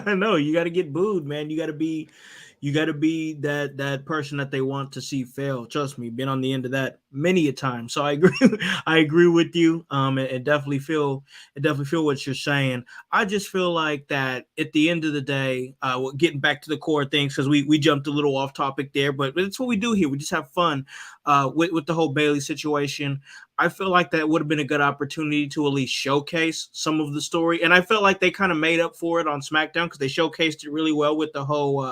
No, you got to get booed, man. You got to be that person that they want to see fail. Trust me, been on the end of that many a time. So I agree with you. It definitely feel what you're saying. I just feel like that at the end of the day, getting back to the core things, because we jumped a little off topic there, but it's what we do here. We just have fun with the whole Bailey situation. I feel like that would have been a good opportunity to at least showcase some of the story. And I felt like they kind of made up for it on SmackDown, because they showcased it really well with the whole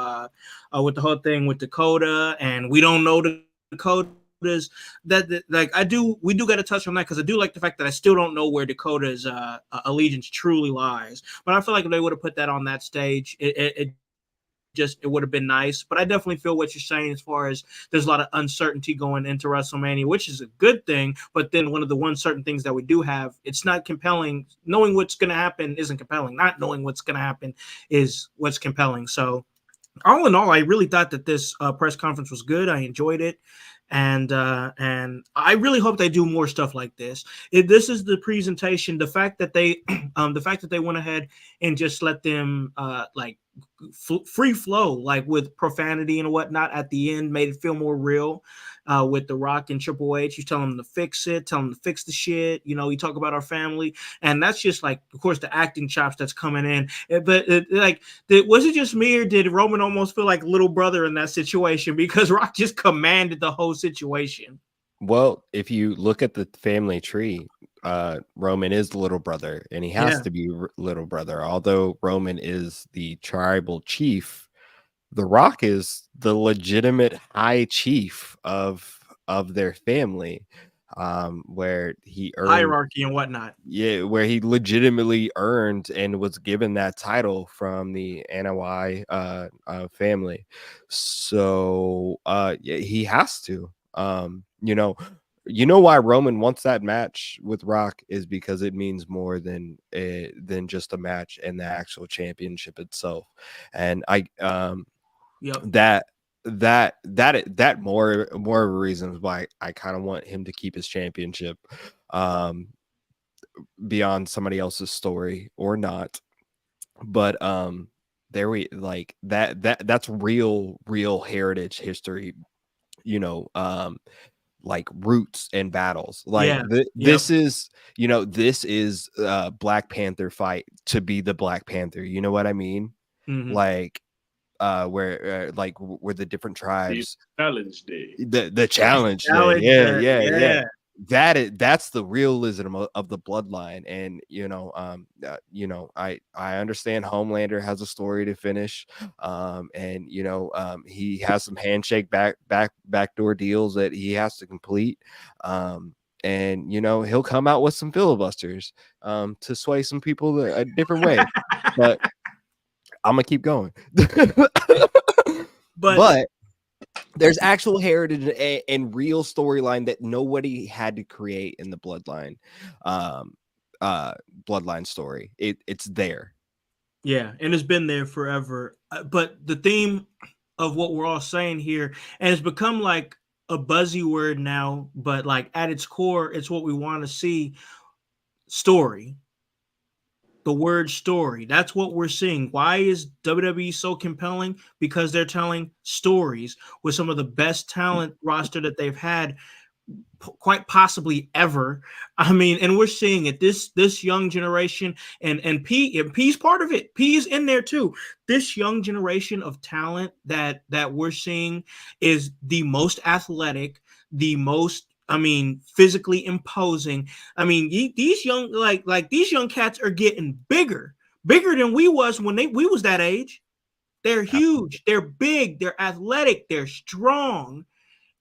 thing with Dakota, and we don't know the Dakotas. We do got to touch on that, because I do like the fact that I still don't know where Dakota's allegiance truly lies. But I feel like if they would have put that on that stage, it would have been nice. But I definitely feel what you're saying, as far as there's a lot of uncertainty going into WrestleMania, which is a good thing. But then one of the certain things that we do have, it's not compelling. Knowing what's going to happen isn't compelling. Not knowing what's going to happen is what's compelling. So all in all, I really thought that this press conference was good. I enjoyed it. And I really hope they do more stuff like this. If this is the presentation, the fact that they went ahead and just let them free flow, like with profanity and whatnot at the end, made it feel more real. With The Rock and Triple H, you tell them to fix it, tell them to fix the shit. You know, you talk about our family, and that's just like, of course, the acting chops that's coming in. But was it just me, or did Roman almost feel like little brother in that situation, because Rock just commanded the whole situation? Well, if you look at the family tree, Roman is the little brother, and he has to be little brother. Although Roman is the tribal chief, The Rock is the legitimate high chief of their family. where he earned hierarchy and whatnot. Yeah, where he legitimately earned and was given that title from the Anoa'i family. So yeah, he has to. You know why Roman wants that match with Rock is because it means more than just a match and the actual championship itself. And Yep. that more reasons why I kind of want him to keep his championship beyond somebody else's story or not. But there we like that's real heritage history, like roots and battles. Like Yeah. this is this is Black Panther fight to be the Black Panther, you know what I mean? Mhm. Like where where the different tribes Challenge day. the challenge day. Challenge day, yeah. That's the realism of the bloodline. And I understand Homelander has a story to finish, and he has some handshake backdoor deals that he has to complete, and he'll come out with some filibusters to sway some people a different way. But I'm gonna keep going. But there's actual heritage and real storyline that nobody had to create in the bloodline story. It's there. Yeah, and it's been there forever. But the theme of what we're all saying here, and it's become like a buzzy word now, but like at its core, it's what we want to see. Story. The word story. That's what we're seeing. Why is WWE so compelling? Because they're telling stories with some of the best talent roster that they've had quite possibly ever. I mean, and we're seeing it. This young generation, and P's part of it. P is in there too. This young generation of talent that we're seeing is the most athletic, the most, physically imposing. These young these young cats are getting bigger than we was when we was that age. They're huge, they're big, they're athletic, they're strong,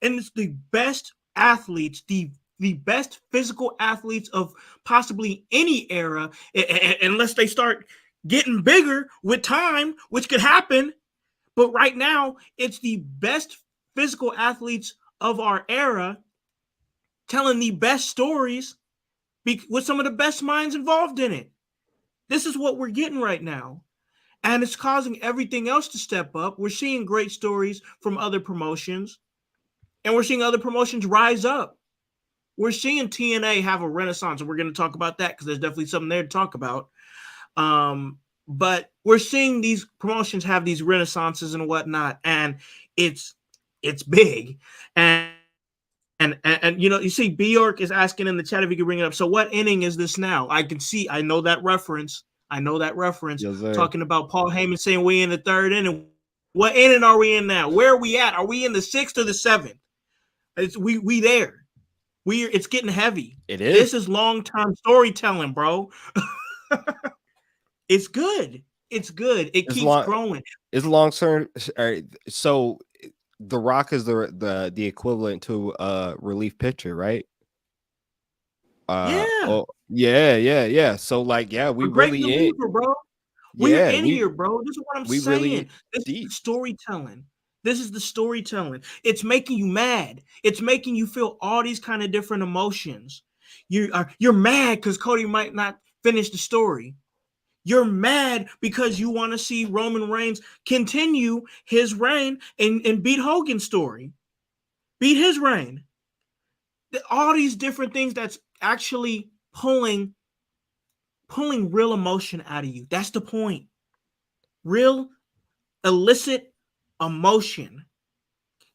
and it's the best athletes, the best physical athletes of possibly any era, unless they start getting bigger with time, which could happen. But right now, it's the best physical athletes of our era telling the best stories with some of the best minds involved in it. This is what we're getting right now. And it's causing everything else to step up. We're seeing great stories from other promotions, and we're seeing other promotions rise up. We're seeing TNA have a renaissance, and we're going to talk about that because there's definitely something there to talk about. But we're seeing these promotions have these renaissances and whatnot, and it's big. And you see, Bjork is asking in the chat if you can bring it up. So what inning is this now? I know that reference. Yes, Talking about Paul Heyman saying we in the third inning. What inning are we in now? Where are we at? Are we in the 6th or the 7th? We there. It's getting heavy. It is. This is long-term storytelling, bro. It's good. It keeps growing. It's long-term. So The Rock is the equivalent to a relief pitcher, right? Yeah. Yeah. So we really reliever, bro. We're in here, bro. This is what I'm saying. Really this deep. is storytelling. This is the storytelling. It's making you mad. It's making you feel all these kind of different emotions. You're mad because Cody might not finish the story. You're mad because you want to see Roman Reigns continue his reign and beat Hogan's story. Beat his reign. All these different things that's actually pulling real emotion out of you. That's the point. Real illicit emotion.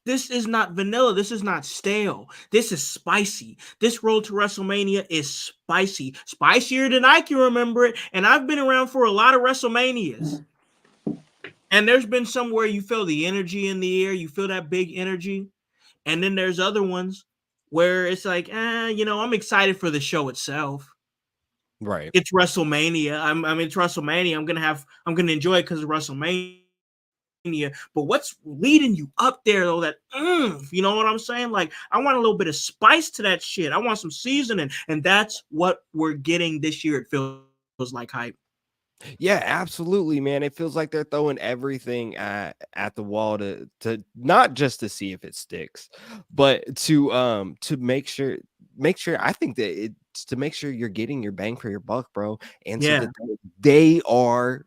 This is not vanilla. This is not stale. This is spicy. This road to WrestleMania is spicy. Spicier than I can remember it. And I've been around for a lot of WrestleManias. And there's been some where you feel the energy in the air. You feel that big energy. And then there's other ones where it's like, I'm excited for the show itself. Right. It's WrestleMania. It's WrestleMania. I'm gonna enjoy it because of WrestleMania. But what's leading you up there though? That you know what I'm saying? Like, I want a little bit of spice to that shit. I want some seasoning, and that's what we're getting this year. It feels like hype. Yeah, absolutely, man. It feels like they're throwing everything at the wall to not just to see if it sticks, but to make sure I think that it's to make sure you're getting your bang for your buck, bro. And so Yeah, that they are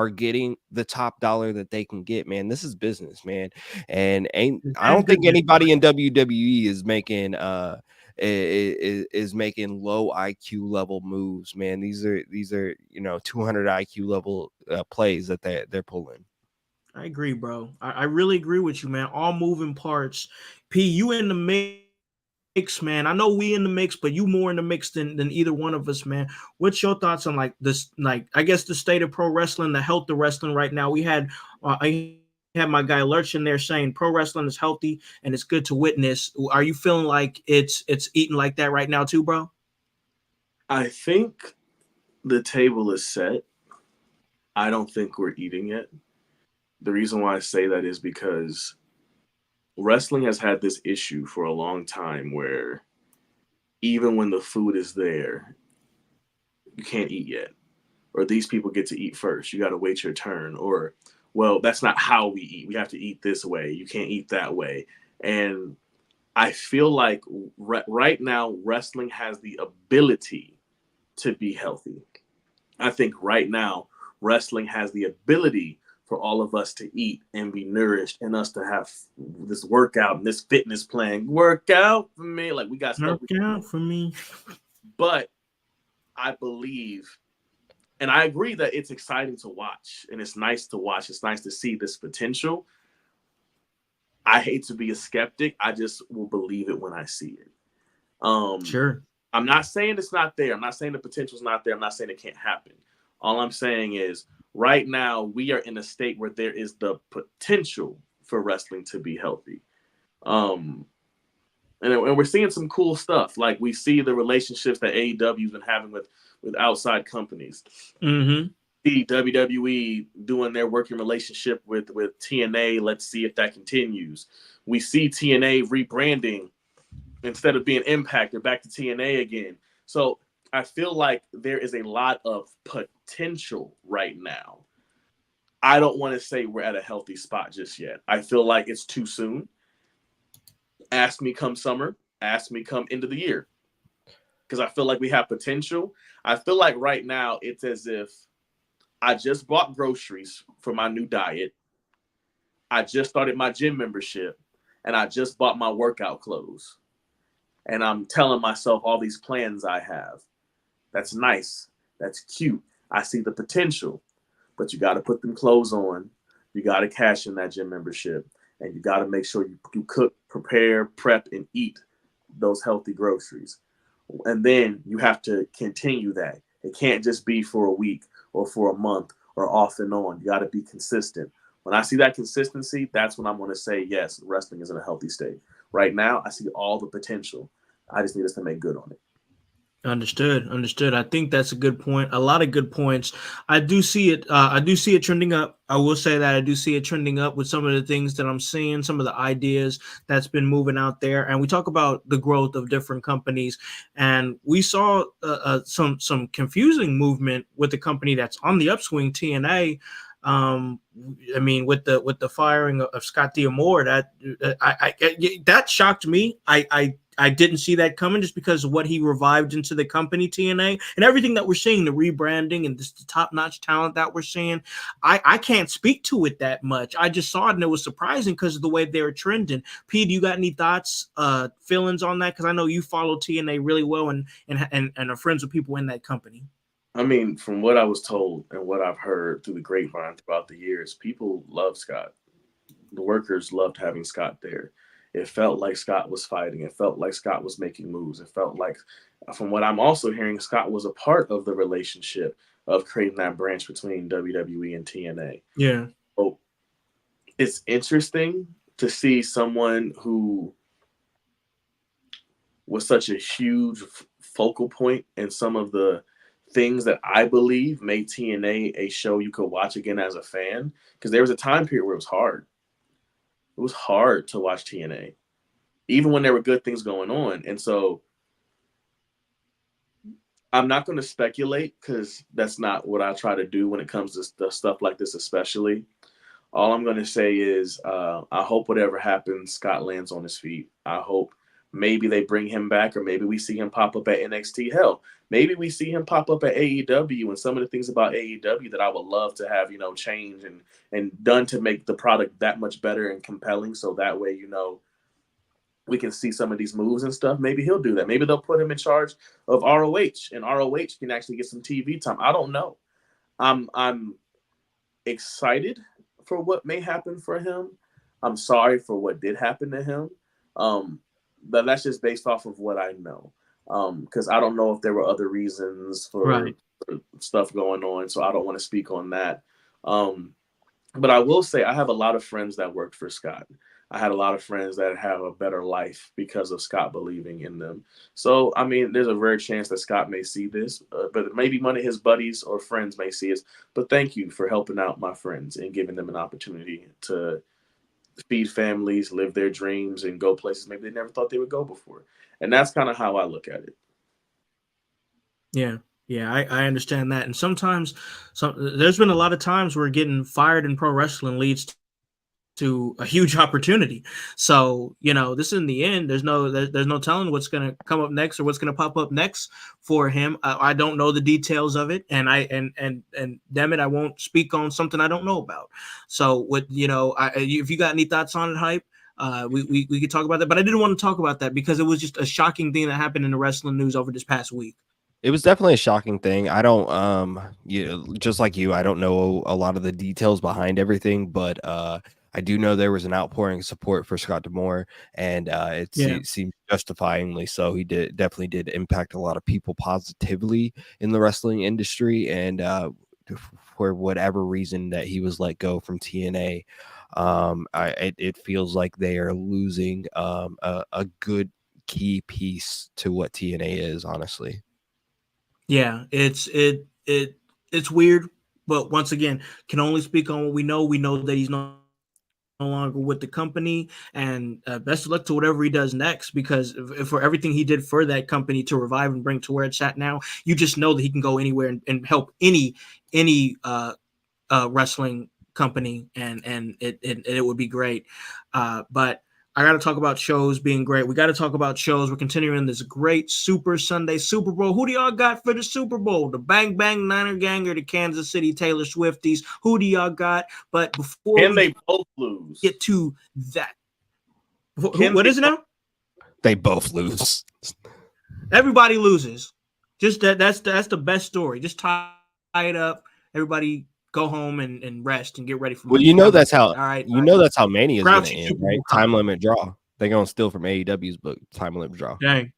getting the top dollar that they can get, man. This is business, man. And I and don't think good business. anybody in WWE is making is making low IQ level moves, man. These are 200 IQ level plays that they're pulling. I agree, bro. I really agree with you, man. All moving parts. P, you in the mix, man. I know we in the mix, but you more in the mix than either one of us, man. What's your thoughts on like this, like I guess the state of pro wrestling, the health of wrestling right now? We had I had my guy Lurch in there saying pro wrestling is healthy and it's good to witness. Are you feeling like it's eating like that right now too, bro? I think the table is set. I don't think we're eating it. The reason why I say that is because wrestling has had this issue for a long time where even when the food is there, you can't eat yet. Or these people get to eat first. You got to wait your turn. Or, well, that's not how we eat. We have to eat this way. You can't eat that way. And I feel like right now, wrestling has the ability to be healthy. I think right now, wrestling has the ability for all of us to eat and be nourished and us to have this workout and this fitness plan. Work out for me. Like, we got stuff. Work out for me. But I believe, and I agree that it's exciting to watch and it's nice to watch. It's nice to see this potential. I hate to be a skeptic. I just will believe it when I see it. Sure. I'm not saying it's not there. I'm not saying the potential's not there. I'm not saying it can't happen. All I'm saying is right now we are in a state where there is the potential for wrestling to be healthy. And we're seeing some cool stuff. Like we see the relationships that AEW's been having with outside companies. Mm-hmm. See WWE doing their working relationship with TNA. Let's see if that continues. We see TNA rebranding. Instead of being Impact, they're back to TNA again. So I feel like there is a lot of potential right now. I don't want to say we're at a healthy spot just yet. I feel like it's too soon. Ask me come summer. Ask me come end of the year. Because I feel like we have potential. I feel like right now it's as if I just bought groceries for my new diet. I just started my gym membership. And I just bought my workout clothes. And I'm telling myself all these plans I have. That's nice. That's cute. I see the potential. But you got to put them clothes on. You got to cash in that gym membership. And you got to make sure you cook, prepare, prep, and eat those healthy groceries. And then you have to continue that. It can't just be for a week or for a month or off and on. You got to be consistent. When I see that consistency, that's when I'm going to say, yes, wrestling is in a healthy state. Right now, I see all the potential. I just need us to make good on it. Understood. I think that's a good point. A lot of good points. I do see it. I do see it trending up. I will say that I do see it trending up with some of the things that I'm seeing, some of the ideas that's been moving out there. And we talk about the growth of different companies, and we saw some confusing movement with the company that's on the upswing, TNA. I mean, with the firing of Scott D'Amore, that shocked me. I didn't see that coming just because of what he revived into the company, TNA, and everything that we're seeing, the rebranding and the top-notch talent that we're seeing. I can't speak to it that much. I just saw it and it was surprising because of the way they were trending. P, do you got any thoughts, feelings on that? Because I know you follow TNA really well and are friends with people in that company. I mean, from what I was told and what I've heard through the grapevine throughout the years, people love Scott. The workers loved having Scott there. It felt like Scott was fighting. It felt like Scott was making moves. It felt like, from what I'm also hearing, Scott was a part of the relationship of creating that branch between WWE and TNA. Yeah. So it's interesting to see someone who was such a huge focal point in some of the things that I believe made TNA a show you could watch again as a fan. Because there was a time period where it was hard. It was hard to watch TNA, even when there were good things going on. And so I'm not going to speculate because that's not what I try to do when it comes to stuff like this, especially. All I'm going to say is I hope whatever happens, Scott lands on his feet. I hope maybe they bring him back, or maybe we see him pop up at NXT. Hell, maybe we see him pop up at AEW, and some of the things about AEW that I would love to have, change and done to make the product that much better and compelling. So that way, we can see some of these moves and stuff. Maybe he'll do that. Maybe they'll put him in charge of ROH, and ROH can actually get some TV time. I don't know. I'm excited for what may happen for him. I'm sorry for what did happen to him. But that's just based off of what I know. Because I don't know if there were other reasons for stuff going on. So I don't want to speak on that. But I will say I have a lot of friends that worked for Scott. I had a lot of friends that have a better life because of Scott believing in them. So, I mean, there's a rare chance that Scott may see this, but maybe one of his buddies or friends may see it. But thank you for helping out my friends and giving them an opportunity to feed families, live their dreams, and go places maybe they never thought they would go before. And that's kind of how I look at it. Yeah. Yeah, I understand that. And sometimes there's been a lot of times where getting fired in pro wrestling leads to a huge opportunity. So, this in the end, there's no telling what's going to come up next or what's going to pop up next for him. I don't know the details of it, and damn it, I won't speak on something I don't know about. So if you got any thoughts on it, Hype, we could talk about that, but I didn't want to talk about that because it was just a shocking thing that happened in the wrestling news over this past week. It was definitely a shocking thing. I don't, just like you, I don't know a lot of the details behind everything, but I do know there was an outpouring of support for Scott D'Amore, and it seemed justifyingly so. He definitely did impact a lot of people positively in the wrestling industry, and for whatever reason that he was let go from TNA, it feels like they are losing a good key piece to what TNA is, honestly. Yeah, it's weird, but once again, can only speak on what we know. We know that he's no longer with the company, and best of luck to whatever he does next, because for everything he did for that company to revive and bring to where it's at now, you just know that he can go anywhere and help any wrestling company, and it would be great. But I got to talk about shows being great. We got to talk about shows. We're continuing this great Super Sunday Super Bowl. Who do y'all got for the Super Bowl? The Bang Bang Niner Gang or the Kansas City Taylor Swifties? Who do y'all got? But before they both lose? Get to that. What is it now? They both lose. Everybody loses. Just that's the best story. Just tie it up. Everybody go home and rest and get ready for. Well, that's how. All right. That's how Mania is going to end, right? Time limit draw. They're going to steal from AEW's book. Time limit draw. Dang.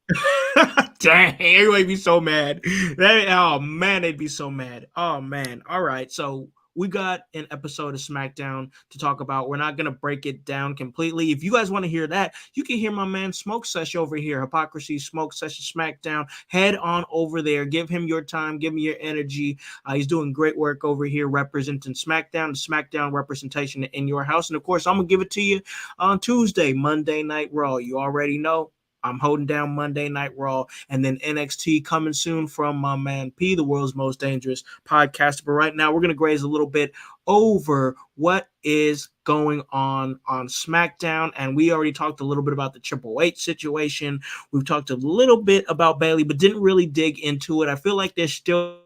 Dang. Everybody be so mad. Oh man, they'd be so mad. Oh man. All right. So we got an episode of SmackDown to talk about. We're not going to break it down completely. If you guys want to hear that, you can hear my man Smoke Sesh over here, Hypocrisy Smoke Sesh SmackDown. Head on over there. Give him your time. Give me your energy. He's doing great work over here representing SmackDown, the SmackDown representation in your house. And, of course, I'm going to give it to you on Tuesday, Monday Night Raw. You already know. I'm holding down Monday Night Raw, and then NXT coming soon from my man P, the world's most dangerous podcaster. But right now, we're going to graze a little bit over what is going on SmackDown, and we already talked a little bit about the Triple H situation. We've talked a little bit about Bayley, but didn't really dig into it. I feel like there's still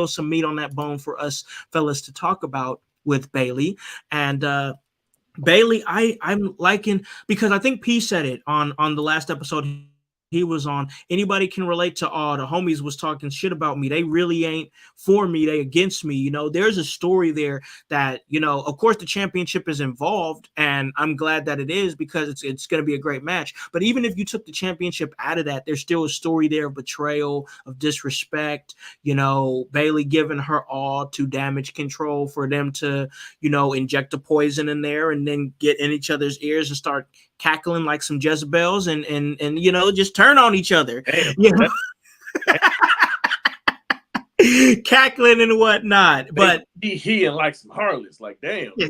some meat on that bone for us fellas to talk about with Bayley, and Bayley, I'm liking, because I think P said it on the last episode he was on. Anybody can relate to all the homies was talking shit about me. They really ain't for me. They against me. There's a story there that, of course the championship is involved, and I'm glad that it is, because it's going to be a great match. But even if you took the championship out of that, there's still a story there of betrayal, of disrespect, Bayley giving her all to Damage Control for them to, inject the poison in there and then get in each other's ears and start cackling like some Jezebels and just turn on each other. Damn, cackling and whatnot. But he and like some harlots, like damn. yeah,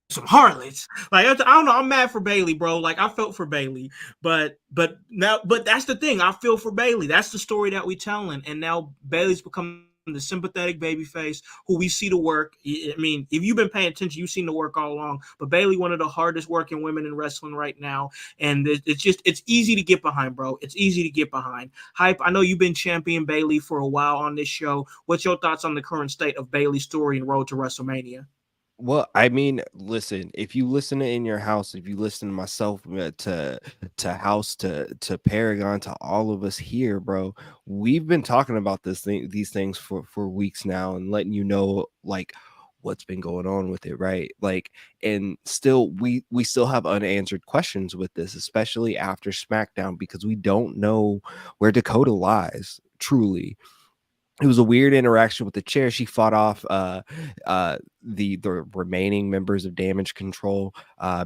some harlots. Like I don't know. I'm mad for Bailey, bro. Like I felt for Bailey, but that's the thing. I feel for Bailey. That's the story that we telling, and now Bailey's become the sympathetic babyface who we see the work. I mean, if you've been paying attention, you've seen the work all along. But Bailey, one of the hardest working women in wrestling right now, and it's easy to get behind, bro. It's easy to get behind. Hype. I know you've been championing Bailey for a while on this show. What's your thoughts on the current state of Bailey's story and road to WrestleMania? Well, I mean, listen, if you listen to In Your House, if you listen to myself, to House, to Paragon, to all of us here, bro, we've been talking about these things for weeks now, and letting you know like what's been going on with it, right? Like, and still we still have unanswered questions with this, especially after SmackDown, because we don't know where Dakota lies truly. It was a weird interaction with the chair. She fought off the remaining members of Damage Control,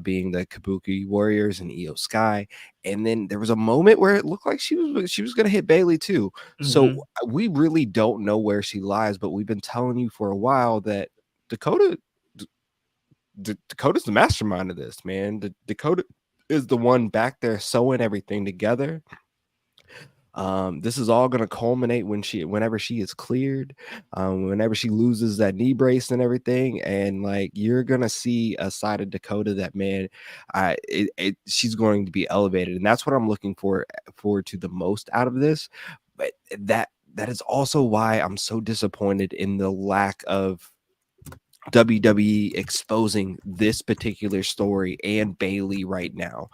being the Kabuki Warriors and Io Sky. And then there was a moment where it looked like she was going to hit Bailey too. So we really don't know where she lies, but we've been telling you for a while that Dakota's the mastermind of this, man. Dakota is the one back there sewing everything together. This is all going to culminate whenever she is cleared, whenever she loses that knee brace and everything. And like, you're going to see a side of Dakota that, man, she's going to be elevated. And that's what I'm looking forward to the most out of this. But that is also why I'm so disappointed in the lack of WWE exposing this particular story and Bailey right now.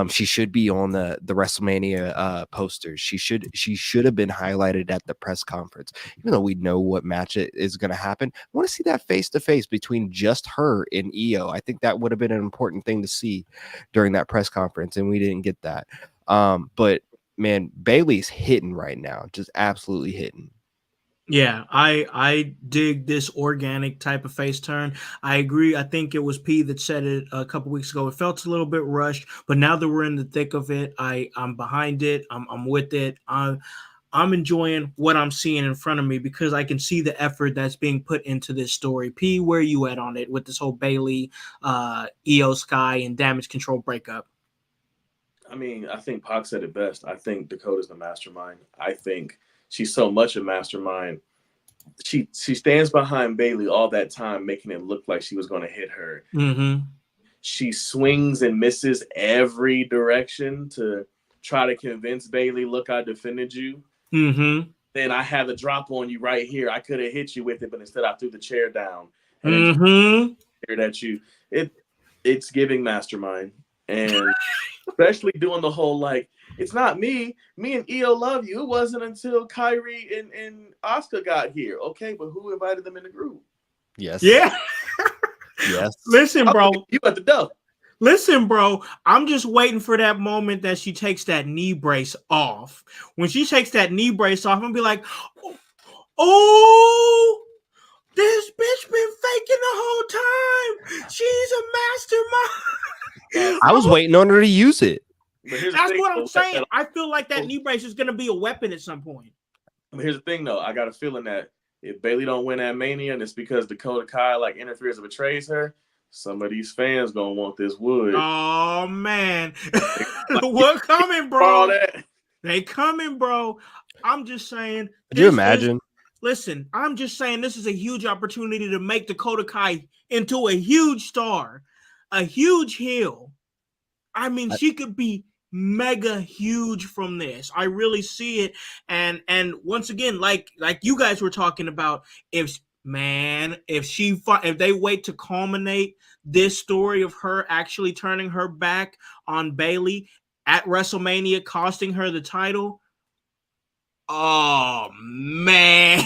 She should be on the WrestleMania posters. She should have been highlighted at the press conference, even though we know what match it is going to happen. I want to see that face to face between just her and Io. I think that would have been an important thing to see during that press conference, and we didn't get that. But man, Bailey's hitting right now, just absolutely hitting. Yeah, I dig this organic type of face turn. I agree. I think it was P that said it a couple weeks ago. It felt a little bit rushed, but now that we're in the thick of it, I'm behind it. I'm with it. I'm enjoying what I'm seeing in front of me because I can see the effort that's being put into this story. P, where you at on it with this whole Bailey, Io Sky, and Damage Control breakup? I mean, I think Pac said it best. I think Dakota's the mastermind. I think she's so much a mastermind. She stands behind Bailey all that time, making it look like she was going to hit her. Mm-hmm. She swings and misses every direction to try to convince Bailey, look, I defended you. Mm-hmm. Then I had the drop on you right here. I could have hit you with it, but instead I threw the chair down and then stared at you. It's giving mastermind. And especially doing the whole, like, it's not me. Me and Io love you. It wasn't until Kyrie and Oscar got here. Okay, but who invited them in the group? Yes. Yeah. Yes. Listen, bro. You at the door. Listen, bro. I'm just waiting for that moment that she takes that knee brace off. When she takes that knee brace off, I'm gonna be like, oh, this bitch been faking the whole time. She's a mastermind. I was waiting on her to use it. That's what I'm saying. I feel like that knee brace is going to be a weapon at some point. But here's the thing, though. I got a feeling that if Bailey don't win at Mania and it's because Dakota Kai like interferes and betrays her, some of these fans going to want this wood. Oh, man. What coming, bro? They coming, bro. I'm just saying. Could you imagine? Listen, I'm just saying this is a huge opportunity to make Dakota Kai into a huge star, a huge heel. I mean, she could be mega huge from this. I really see it. And once again, like you guys were talking about, if they wait to culminate this story of her actually turning her back on Bailey at WrestleMania, costing her the title. Oh man.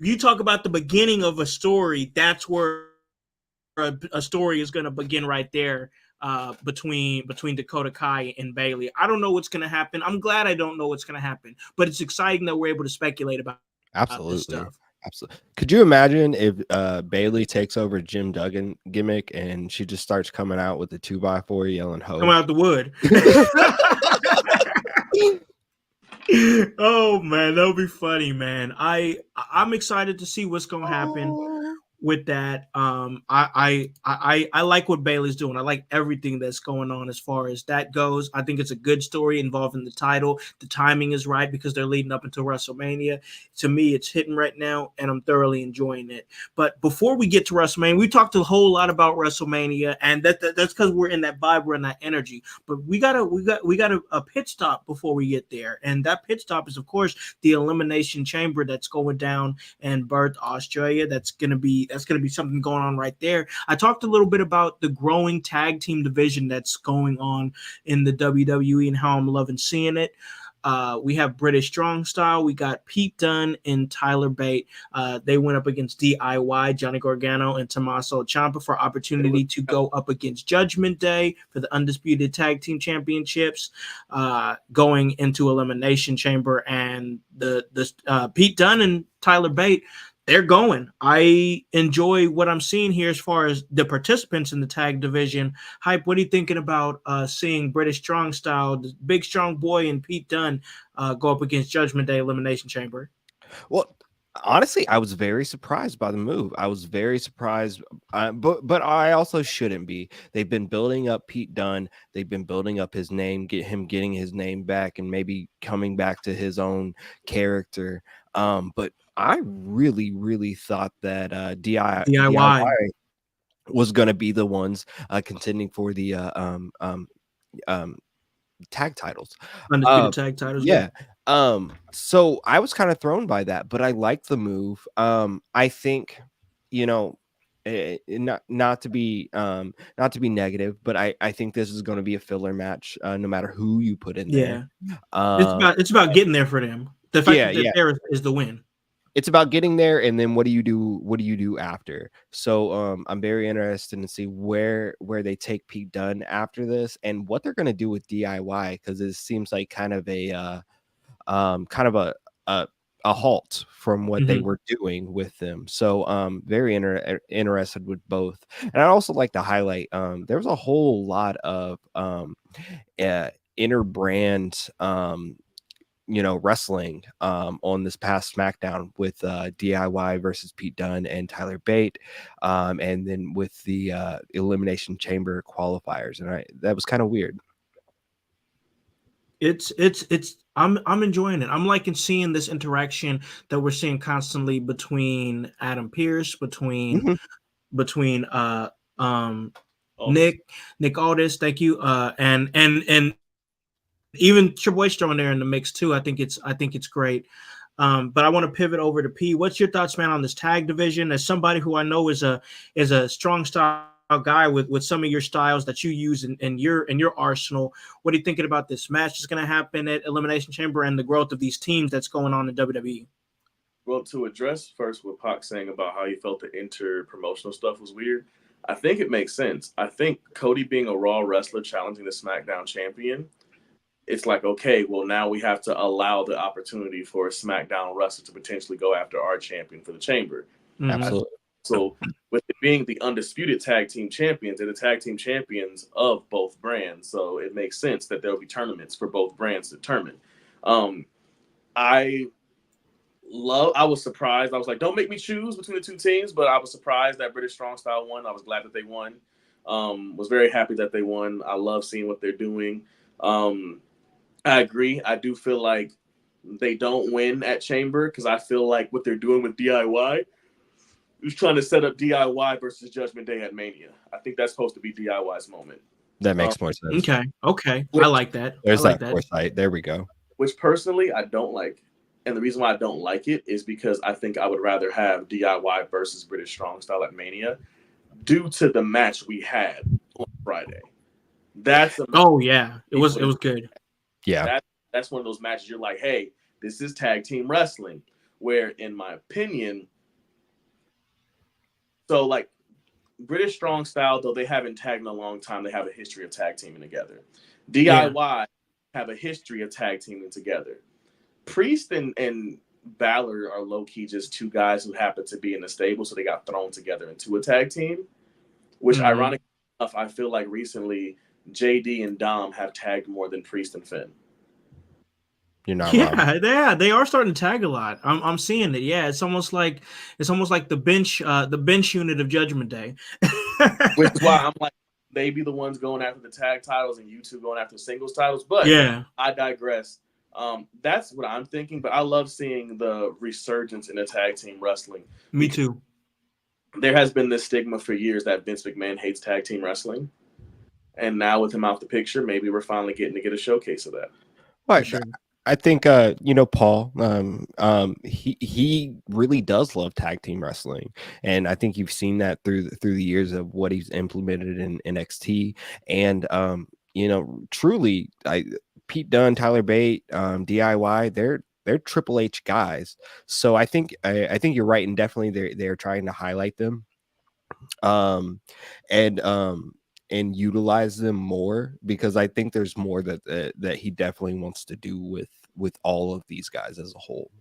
You talk about the beginning of a story, that's where a story is going to begin right there. Between Dakota Kai and Bailey. I don't know what's going to happen. I'm glad I don't know what's going to happen, but it's exciting that we're able to speculate about this stuff. Absolutely. Could you imagine if Bailey takes over Jim Duggan gimmick and she just starts coming out with the 2x4 yelling "Ho"? Come out the wood. Oh man, that'll be funny, man. I'm excited to see what's gonna happen Oh. with that. I like what Bailey's doing. I like everything that's going on as far as that goes. I think it's a good story involving the title. The timing is right because they're leading up into WrestleMania. To me, it's hitting right now, and I'm thoroughly enjoying it. But before we get to WrestleMania, we talked a whole lot about WrestleMania, and that's because we're in that vibe, we're in that energy. But we got a pit stop before we get there, and that pit stop is, of course, the Elimination Chamber that's going down in Perth, Australia. That's gonna be something going on right there. I talked a little bit about the growing tag team division that's going on in the WWE and how I'm loving seeing it. We have British Strong Style. We got Pete Dunne and Tyler Bate. They went up against DIY, Johnny Gargano and Tommaso Ciampa for opportunity to go up against Judgment Day for the Undisputed Tag Team Championships, going into Elimination Chamber. And the Pete Dunne and Tyler Bate, they're going. I enjoy what I'm seeing here as far as the participants in the tag division. Hype, what are you thinking about seeing British Strong Style, the big strong boy, and Pete Dunne go up against Judgment Day Elimination Chamber? Well, honestly, I was very surprised by the move. I was very surprised, but I also shouldn't be. They've been building up Pete Dunne. They've been building up his name, getting his name back, and maybe coming back to his own character. But I really, really thought that DIY was going to be the ones contending for the tag titles. Undisputed tag titles. Yeah. So I was kind of thrown by that, but I like the move. I think, you know, not to be negative, but I think this is going to be a filler match, no matter who you put in there. It's about getting there for them. The fact that they're yeah. there is the win. It's about getting there, and then what do you do after? So I'm very interested to see where they take Pete Dunne after this, and what they're going to do with DIY, because it seems like kind of a halt from what they were doing with them. So very interested with both. And I also like to highlight there was a whole lot of inner brand wrestling on this past SmackDown with DIY versus Pete Dunne and Tyler Bate, and then with the Elimination Chamber qualifiers, and that was kind of weird. It's I'm enjoying it. I'm liking seeing this interaction that we're seeing constantly between Adam Pearce, between Nick Aldis, thank you, and even Triple H throwing there in the mix too. I think it's great. But I want to pivot over to P. What's your thoughts, man, on this tag division? As somebody who I know is a strong style guy with some of your styles that you use in your arsenal, what are you thinking about this match that's going to happen at Elimination Chamber and the growth of these teams that's going on in WWE? Well, to address first what Pac saying about how he felt the inter-promotional stuff was weird, I think it makes sense. I think Cody being a Raw wrestler challenging the SmackDown champion, it's like, okay, well, now we have to allow the opportunity for a SmackDown wrestler to potentially go after our champion for the chamber. Absolutely. So with it being the undisputed tag team champions, and the tag team champions of both brands, so it makes sense that there'll be tournaments for both brands to determine. I was surprised. I was like, don't make me choose between the two teams, but I was surprised that British Strong Style won. I was glad that they won. Was very happy that they won. I love seeing what they're doing. I agree. I do feel like they don't win at Chamber because I feel like what they're doing with DIY is trying to set up DIY versus Judgment Day at Mania. I think that's supposed to be DIY's moment. That makes more sense. Okay. I like that. There's that foresight. There we go. Which personally I don't like. And the reason why I don't like it is because I think I would rather have DIY versus British Strong Style at Mania due to the match we had on Friday. It was good. Yeah. That's one of those matches you're like, hey, this is tag team wrestling. Where, in my opinion, so like British Strong Style, though they haven't tagged in a long time, they have a history of tag teaming together. DIY have a history of tag teaming together. Priest and Balor are low-key just two guys who happen to be in the stable, so they got thrown together into a tag team, which ironically enough, I feel like recently JD and Dom have tagged more than Priest and Finn. You're not wrong. Yeah, they are starting to tag a lot. I'm seeing it. Yeah, it's almost like the bench unit of Judgment Day. Which is why I'm like, they be the ones going after the tag titles and you two going after singles titles. But yeah, I digress. That's what I'm thinking. But I love seeing the resurgence in the tag team wrestling. me too. There has been this stigma for years that Vince McMahon hates tag team wrestling. And now with him out the picture, maybe we're finally getting to get a showcase of that. But Sure. I think Paul, he really does love tag team wrestling, and I think you've seen that through the years of what he's implemented in NXT, and truly, Pete Dunne, Tyler Bate, DIY, they're Triple H guys, so I think you're right, and definitely they're trying to highlight them, and utilize them more, because I think there's more that he definitely wants to do with all of these guys as a whole.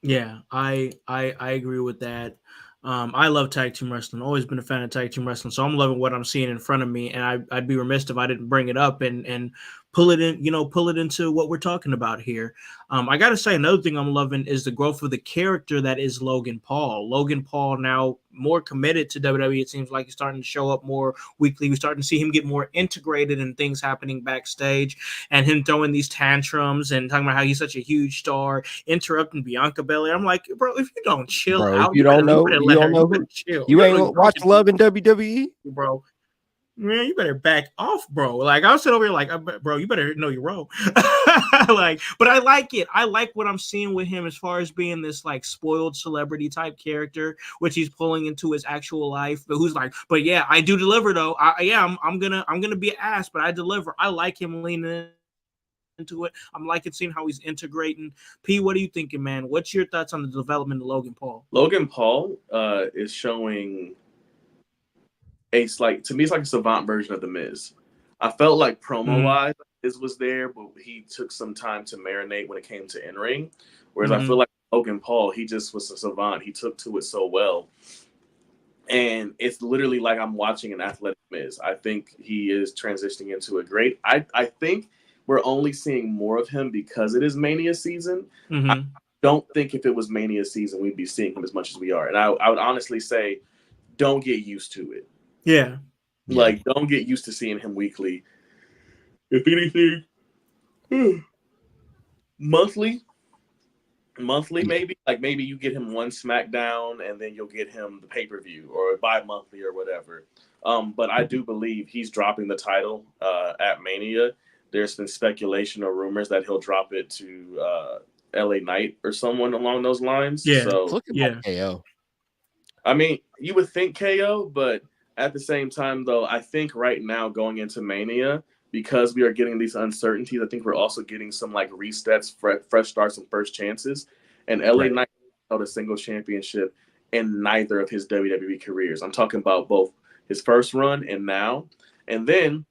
Yeah, I agree with that. I love tag team wrestling. Always been a fan of tag team wrestling, so I'm loving what I'm seeing in front of me. And I'd be remiss if I didn't bring it up and pull it into what we're talking about here. I got to say, another thing I'm loving is the growth of the character that is Logan Paul. Logan Paul now more committed to WWE. It seems like he's starting to show up more weekly. We're starting to see him get more integrated in things happening backstage, and him throwing these tantrums and talking about how he's such a huge star, interrupting Bianca Belair. I'm like, bro, if you don't chill out, you don't know chill. you ain't watched Love in WWE, bro. Man, you better back off, bro. Like, I was sitting over here like, bro, you better know your role. Like, but I like it. I like what I'm seeing with him as far as being this like spoiled celebrity type character, which he's pulling into his actual life. But who's like, but yeah, I do deliver though. I'm gonna be an ass, but I deliver. I like him leaning into it. I'm liking seeing how he's integrating. P, what are you thinking, man? What's your thoughts on the development of Logan Paul? Logan Paul is showing to me, it's like a savant version of The Miz. I felt like promo-wise, Miz was there, but he took some time to marinate when it came to in-ring. Whereas I feel like Logan Paul, he just was a savant. He took to it so well. And it's literally like I'm watching an athletic Miz. I think he is transitioning into a great. I think we're only seeing more of him because it is Mania season. I don't think if it was Mania season, we'd be seeing him as much as we are. And I would honestly say, don't get used to it. Yeah. Like, don't get used to seeing him weekly. If anything, monthly maybe. Like, maybe you get him one SmackDown and then you'll get him the pay-per-view or bi-monthly or whatever. But I do believe he's dropping the title at Mania. There's been speculation or rumors that he'll drop it to LA Knight or someone along those lines. Yeah. So, look at KO. I mean, you would think KO, but at the same time, though, I think right now going into Mania, because we are getting these uncertainties, I think we're also getting some like resets, fresh starts, and first chances. And LA Knight held a single championship in neither of his WWE careers. I'm talking about both his first run and now. And then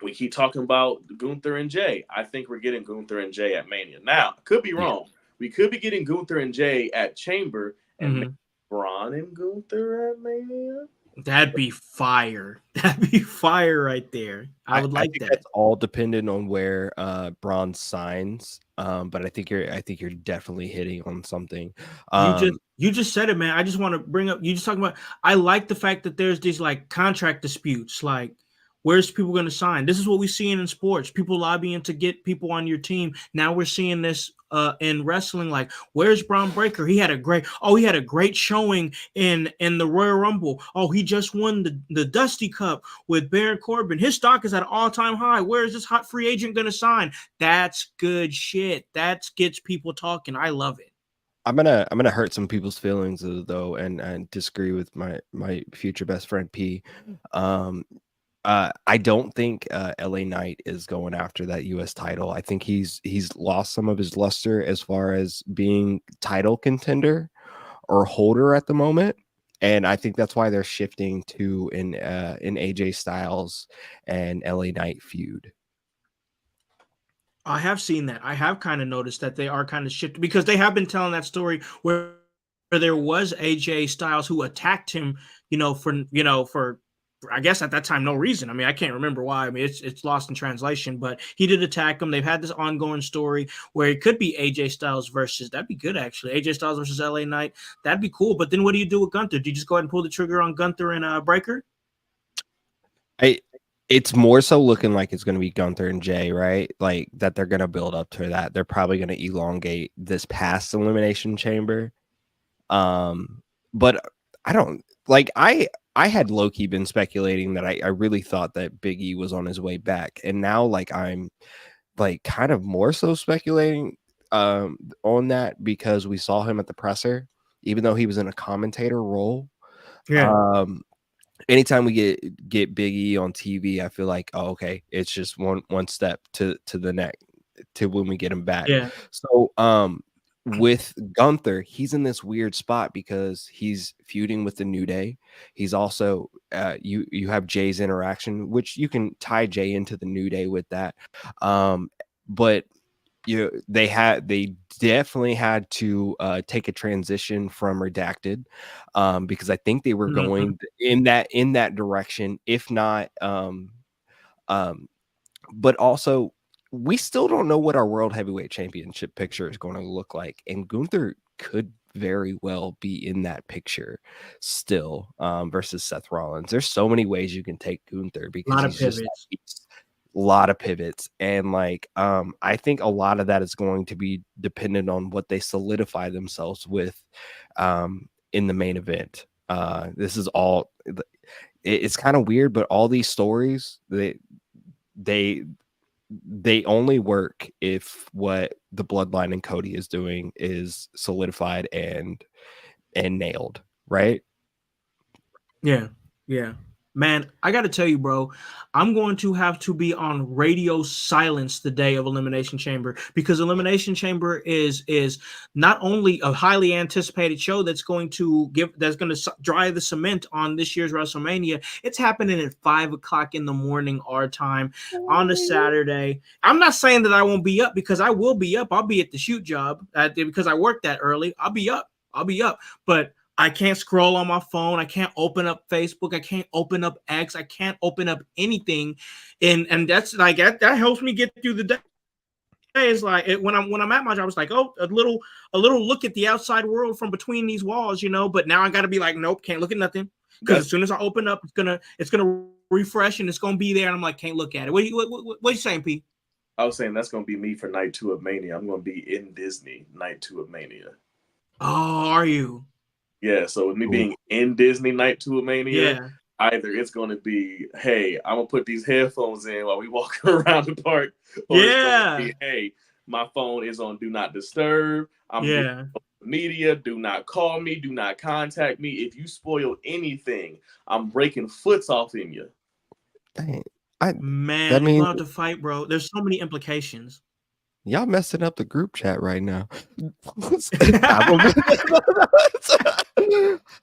we keep talking about Gunther and Jay. I think we're getting Gunther and Jay at Mania. Now, I could be wrong. We could be getting Gunther and Jay at Chamber and Braun and Gunther at Mania. That'd be fire. That'd be fire right there. I would like that. That's all dependent on where Braun signs. But I think you're definitely hitting on something. You just said it, man. I just want to bring up. You just talking about. I like the fact that there's these like contract disputes. Like, where's people going to sign? This is what we see in sports. People lobbying to get people on your team. Now we're seeing this in wrestling. Like, where's Braun Breaker? He had a great showing in the Royal Rumble. Oh, he just won the Dusty Cup with Baron Corbin. His stock is at an all-time high. Where is this hot free agent going to sign? That's good shit. That gets people talking. I love it. I'm gonna hurt some people's feelings though, and disagree with my future best friend P. I don't think LA Knight is going after that US title. I think he's lost some of his luster as far as being title contender or holder at the moment. And I think that's why they're shifting to an AJ Styles and LA Knight feud. I have seen that. I have kind of noticed that they are kind of shifting because they have been telling that story where there was AJ Styles who attacked him, for I guess at that time, no reason. I mean, I can't remember why. I mean, it's lost in translation, but he did attack him. They've had this ongoing story where it could be AJ Styles versus, that'd be good actually. AJ Styles versus LA Knight. That'd be cool. But then what do you do with Gunther? Do you just go ahead and pull the trigger on Gunther and Breaker? It's more so looking like it's going to be Gunther and Jay, right? Like that they're going to build up to that. They're probably going to elongate this past Elimination Chamber. But I don't like I had low-key been speculating that I really thought that Big E was on his way back, and now like I'm like kind of more so speculating on that because we saw him at the presser, even though he was in a commentator role. Yeah. Anytime we get Big E on TV, I feel like, oh, okay, it's just one step to the next to when we get him back. Yeah. So with Gunther, he's in this weird spot because he's feuding with the New Day. He's also you have Jay's interaction, which you can tie Jay into the New Day with that. But they definitely had to take a transition from Redacted because I think they were going in that direction, if not but also we still don't know what our World Heavyweight Championship picture is going to look like, and Gunther could very well be in that picture still versus Seth Rollins. There's so many ways you can take Gunther because he's just a lot of pivots, and like I think a lot of that is going to be dependent on what they solidify themselves with in the main event. This is all it's kind of weird, but all these stories they only work if what the Bloodline and Cody is doing is solidified and nailed, right? Yeah. Man, I got to tell you, bro, I'm going to have to be on radio silence the day of Elimination Chamber, because Elimination Chamber is not only a highly anticipated show that's going to dry the cement on this year's WrestleMania. It's happening at 5:00 in the morning our time on a Saturday. I'm not saying that I won't be up, because I will be up. I'll be at the shoot job because I work that early. I'll be up, but I can't scroll on my phone. I can't open up Facebook. I can't open up X. I can't open up anything, and that's like that helps me get through the day. It's like when I'm at my job, it's like, oh, a little look at the outside world from between these walls, But now I got to be like, nope, can't look at nothing, because as soon as I open up, it's gonna refresh and it's gonna be there, and I'm like, can't look at it. What are you saying, P? I was saying that's gonna be me for night 2 of Mania. I'm gonna be in Disney night 2 of Mania. Oh, are you? Yeah, so with me being in Disney night 2 of Mania, Yeah. either it's going to be, hey, I'm going to put these headphones in while we walk around the park, or Yeah. it's going to be, hey, my phone is on Do Not Disturb. I'm on media. Do not call me. Do not contact me. If you spoil anything, I'm breaking foots off in you. Dang. Man, that means you're about to fight, bro. There's so many implications. Y'all messing up the group chat right now.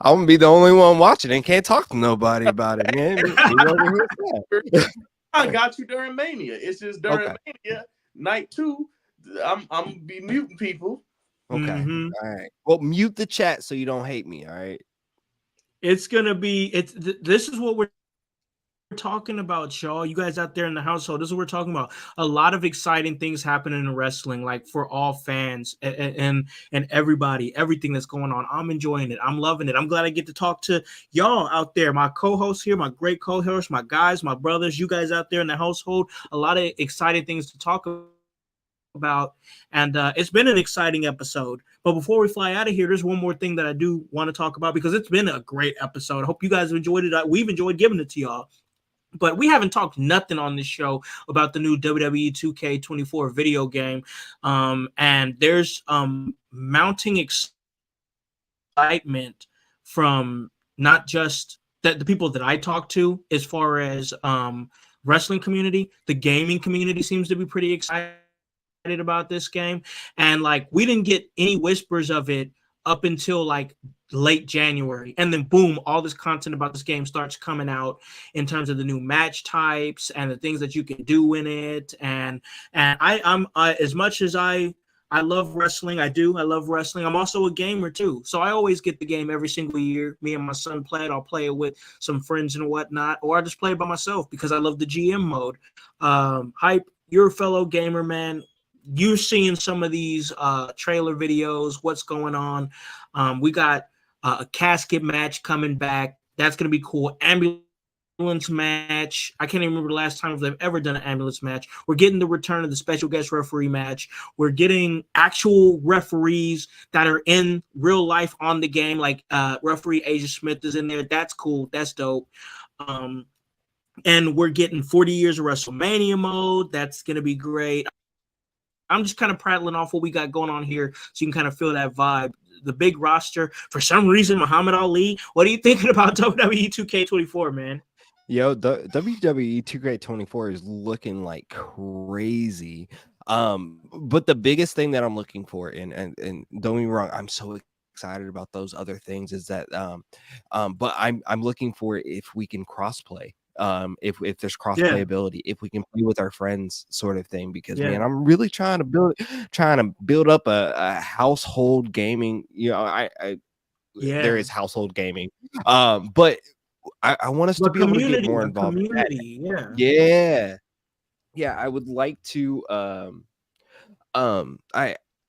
I'm gonna be the only one watching and can't talk to nobody about it, man. I got you during Mania. It's just during Mania night 2. I'm gonna be muting people. Okay. All right. Well, mute the chat so you don't hate me. All right. It's gonna be. This is what we're talking about, y'all. You guys out there in the household, this is what we're talking about. A lot of exciting things happening in wrestling, like for all fans and everybody, everything that's going on. I'm enjoying it. I'm loving it. I'm glad I get to talk to y'all out there, my co-hosts here, my great co-hosts, my guys, my brothers, you guys out there in the household. A lot of exciting things to talk about, and it's been an exciting episode. But before we fly out of here, there's one more thing that I do want to talk about, because it's been a great episode. I hope you guys have enjoyed it. We've enjoyed giving it to y'all. But we haven't talked nothing on this show about the new WWE 2K24 video game. And there's mounting excitement from not just the people that I talk to, as far as wrestling community. The gaming community seems to be pretty excited about this game. And like, we didn't get any whispers of it up until like late January, and then boom, all this content about this game starts coming out in terms of the new match types and the things that you can do in it. And I'm as much as I I love wrestling. I do. I love wrestling. I'm also a gamer too. So I always get the game every single year. Me and my son play it. I'll play it with some friends and whatnot, or I just play it by myself because I love the GM mode. Hype, you're a fellow gamer, man. You're seeing some of these trailer videos. What's going on? We got a casket match coming back. That's going to be cool. Ambulance match. I can't even remember the last time they've ever done an ambulance match. We're getting the return of the special guest referee match. We're getting actual referees that are in real life on the game, like referee Asia Smith is in there. That's cool. That's dope. And we're getting 40 years of WrestleMania mode. That's going to be great. I'm just kind of prattling off what we got going on here so you can kind of feel that vibe. The big roster. For some reason, Muhammad Ali. What are you thinking about WWE 2K24, man? Yo, the WWE 2K24 is looking like crazy. But the biggest thing that I'm looking for, and don't get me wrong, I'm so excited about those other things, is that but I'm looking for if we can crossplay. If there's cross playability, if we can play with our friends, sort of thing, because man, I'm really trying to build up a household gaming. There is household gaming, but I want us to be able to get more involved. Yeah, I would like to.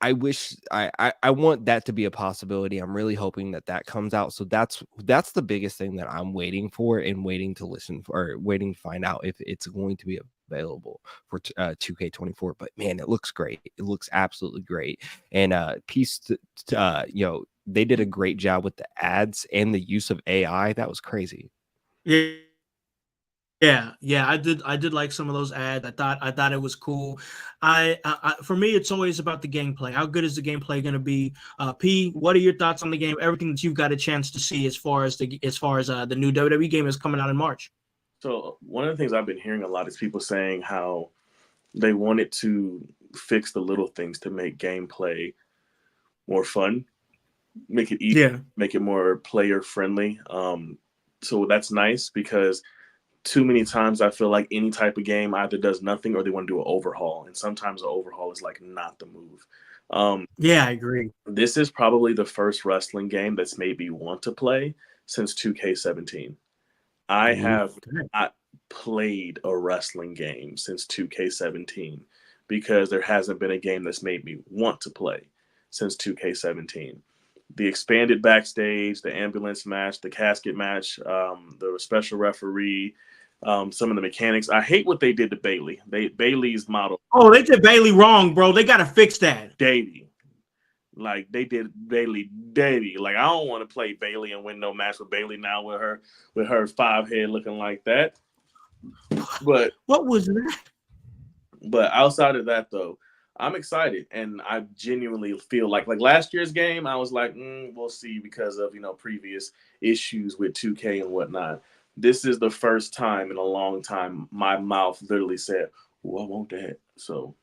I wish I want that to be a possibility. I'm really hoping that comes out. So that's the biggest thing that I'm waiting for, and waiting to listen for, or waiting to find out if it's going to be available for 2K24. But man, it looks great. It looks absolutely great. And they did a great job with the ads and the use of AI. That was crazy. Yeah, I did like some of those ads. I thought it was cool. I for me, it's always about the gameplay. How good is the gameplay going to be? P, what are your thoughts on the game? Everything that you've got a chance to see as far as the new WWE game is coming out in March. So one of the things I've been hearing a lot is people saying how they wanted to fix the little things to make gameplay more fun, make it easier, make it more player friendly. So that's nice, because too many times I feel like any type of game either does nothing or they want to do an overhaul. And sometimes an overhaul is like not the move. I agree. This is probably the first wrestling game that's made me want to play since 2K17. I have not played a wrestling game since 2K17 because there hasn't been a game that's made me want to play since 2K17. The expanded backstage, the ambulance match, the casket match, the special referee, some of the mechanics. I hate what they did to Bailey. Bailey's model. Oh, they did Bailey wrong, bro. They got to fix that. Davey. Like, they did Bailey Davey. Like, I don't want to play Bailey and win no match with Bailey now with her 5 head looking like that. But what was that? But outside of that, though, I'm excited, and I genuinely feel like last year's game, I was like, we'll see, because of previous issues with 2K and whatnot. This is the first time in a long time my mouth literally said, "Oh, I want that." So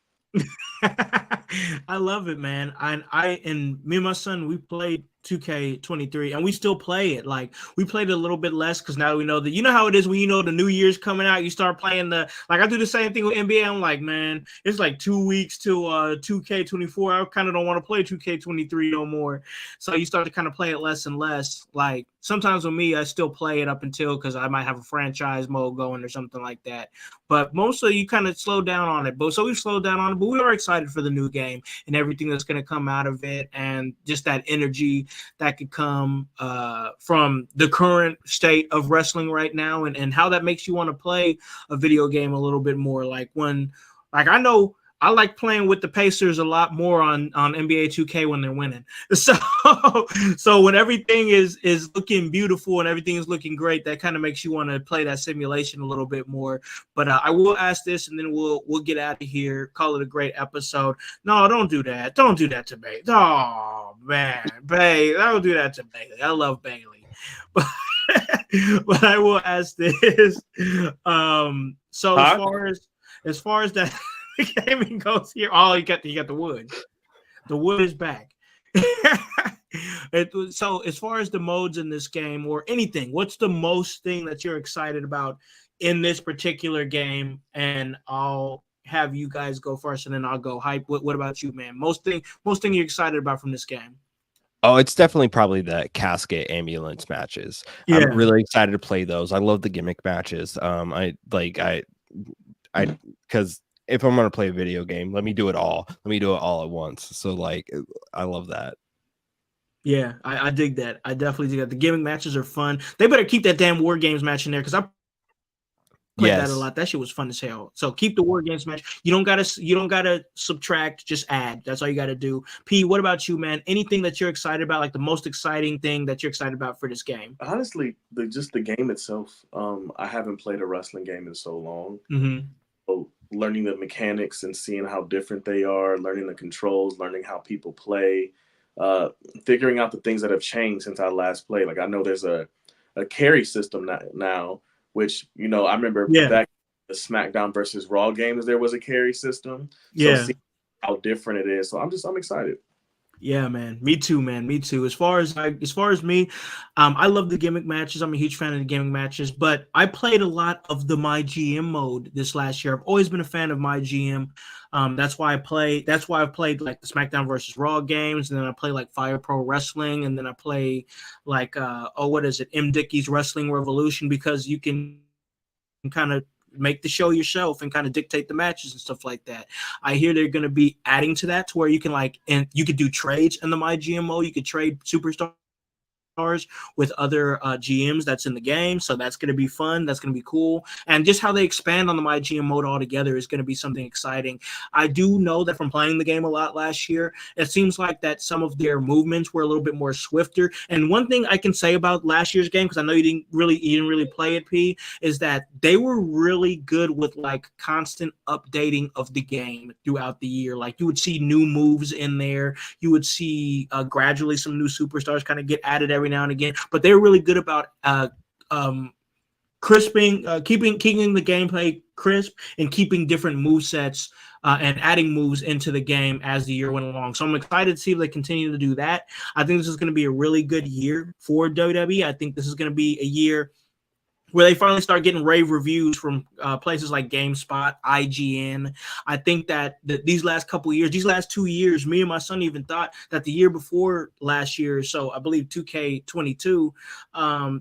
I love it, man. And me and my son, we played 2K23, and we still play it. Like, we played it a little bit less because now we know that, how it is when the new year's coming out, you start playing I do the same thing with NBA. I'm like, man, it's like 2 weeks to 2K24. I kind of don't want to play 2K23 no more. So you start to kind of play it less and less. Like, sometimes with me, I still play it up until, because I might have a franchise mode going or something like that. But mostly you kind of slow down on it. So we've slowed down on it, but we are excited for the new game and everything that's going to come out of it, and just that energy that could come from the current state of wrestling right now, and how that makes you want to play a video game a little bit more. I know I like playing with the Pacers a lot more on NBA 2K when they're winning. So when everything is looking beautiful and everything is looking great, that kind of makes you want to play that simulation a little bit more. But I will ask this, and then we'll get out of here. Call it a great episode. No, don't do that. Don't do that to Bailey. Oh man, Bailey, don't do that to Bailey. I love Bailey, but I will ask this. So as far as that gaming goes here, you got the wood. The wood is back. So as far as the modes in this game or anything, what's the most thing that you're excited about in this particular game? And I'll have you guys go first, and then I'll go. Hype. What about you, man? Most thing you're excited about from this game? Oh, it's definitely probably the casket ambulance matches. Yeah. I'm really excited to play those. I love the gimmick matches. I because if I'm gonna play a video game, let me do it all. Let me do it all at once. So like, I love that. Yeah, I dig that. I definitely dig that. The gimmick matches are fun. They better keep that damn War Games match in there because I played that a lot. That shit was fun as hell. So keep the War Games match. You don't gotta subtract, just add. That's all you gotta do. P, what about you, man? Anything that you're excited about, like the most exciting thing that you're excited about for this game? Honestly, just the game itself. I haven't played a wrestling game in so long. Mm-hmm. So learning the mechanics and seeing how different they are, learning the controls, learning how people play, figuring out the things that have changed since I last played. Like I know there's a carry system now, which I remember back the SmackDown versus Raw games, there was a carry system. So see how different it is. So I'm excited. Yeah, man. Me too, man. Me too. As far as me, I love the gimmick matches. I'm a huge fan of the gimmick matches, but I played a lot of the My GM mode this last year. I've always been a fan of My GM. That's why I've played like the SmackDown versus Raw games, and then I play like Fire Pro Wrestling, and then I play like what is it? M. Dickey's Wrestling Revolution, because you can kind of make the show yourself and kind of dictate the matches and stuff like that. I hear they're going to be adding to that to where you can you could do trades in the My GMO. You could trade superstars with other GMs that's in the game. So that's going to be fun. That's going to be cool. And just how they expand on the My GM mode altogether is going to be something exciting. I do know that from playing the game a lot last year, it seems like that some of their movements were a little bit more swifter. And one thing I can say about last year's game, because I know you didn't really play it, P, is that they were really good with like constant updating of the game throughout the year. Like you would see new moves in there. You would see gradually some new superstars kind of get added every now and again, but they're really good about crisping, keeping the gameplay crisp and keeping different move sets and adding moves into the game as the year went along. So I'm excited to see if they continue to do that. I think this is going to be a really good year for WWE. I think this is going to be a year where they finally start getting rave reviews from places like GameSpot, IGN. I think that these last 2 years, me and my son even thought that the year before last year, so I believe 2K22,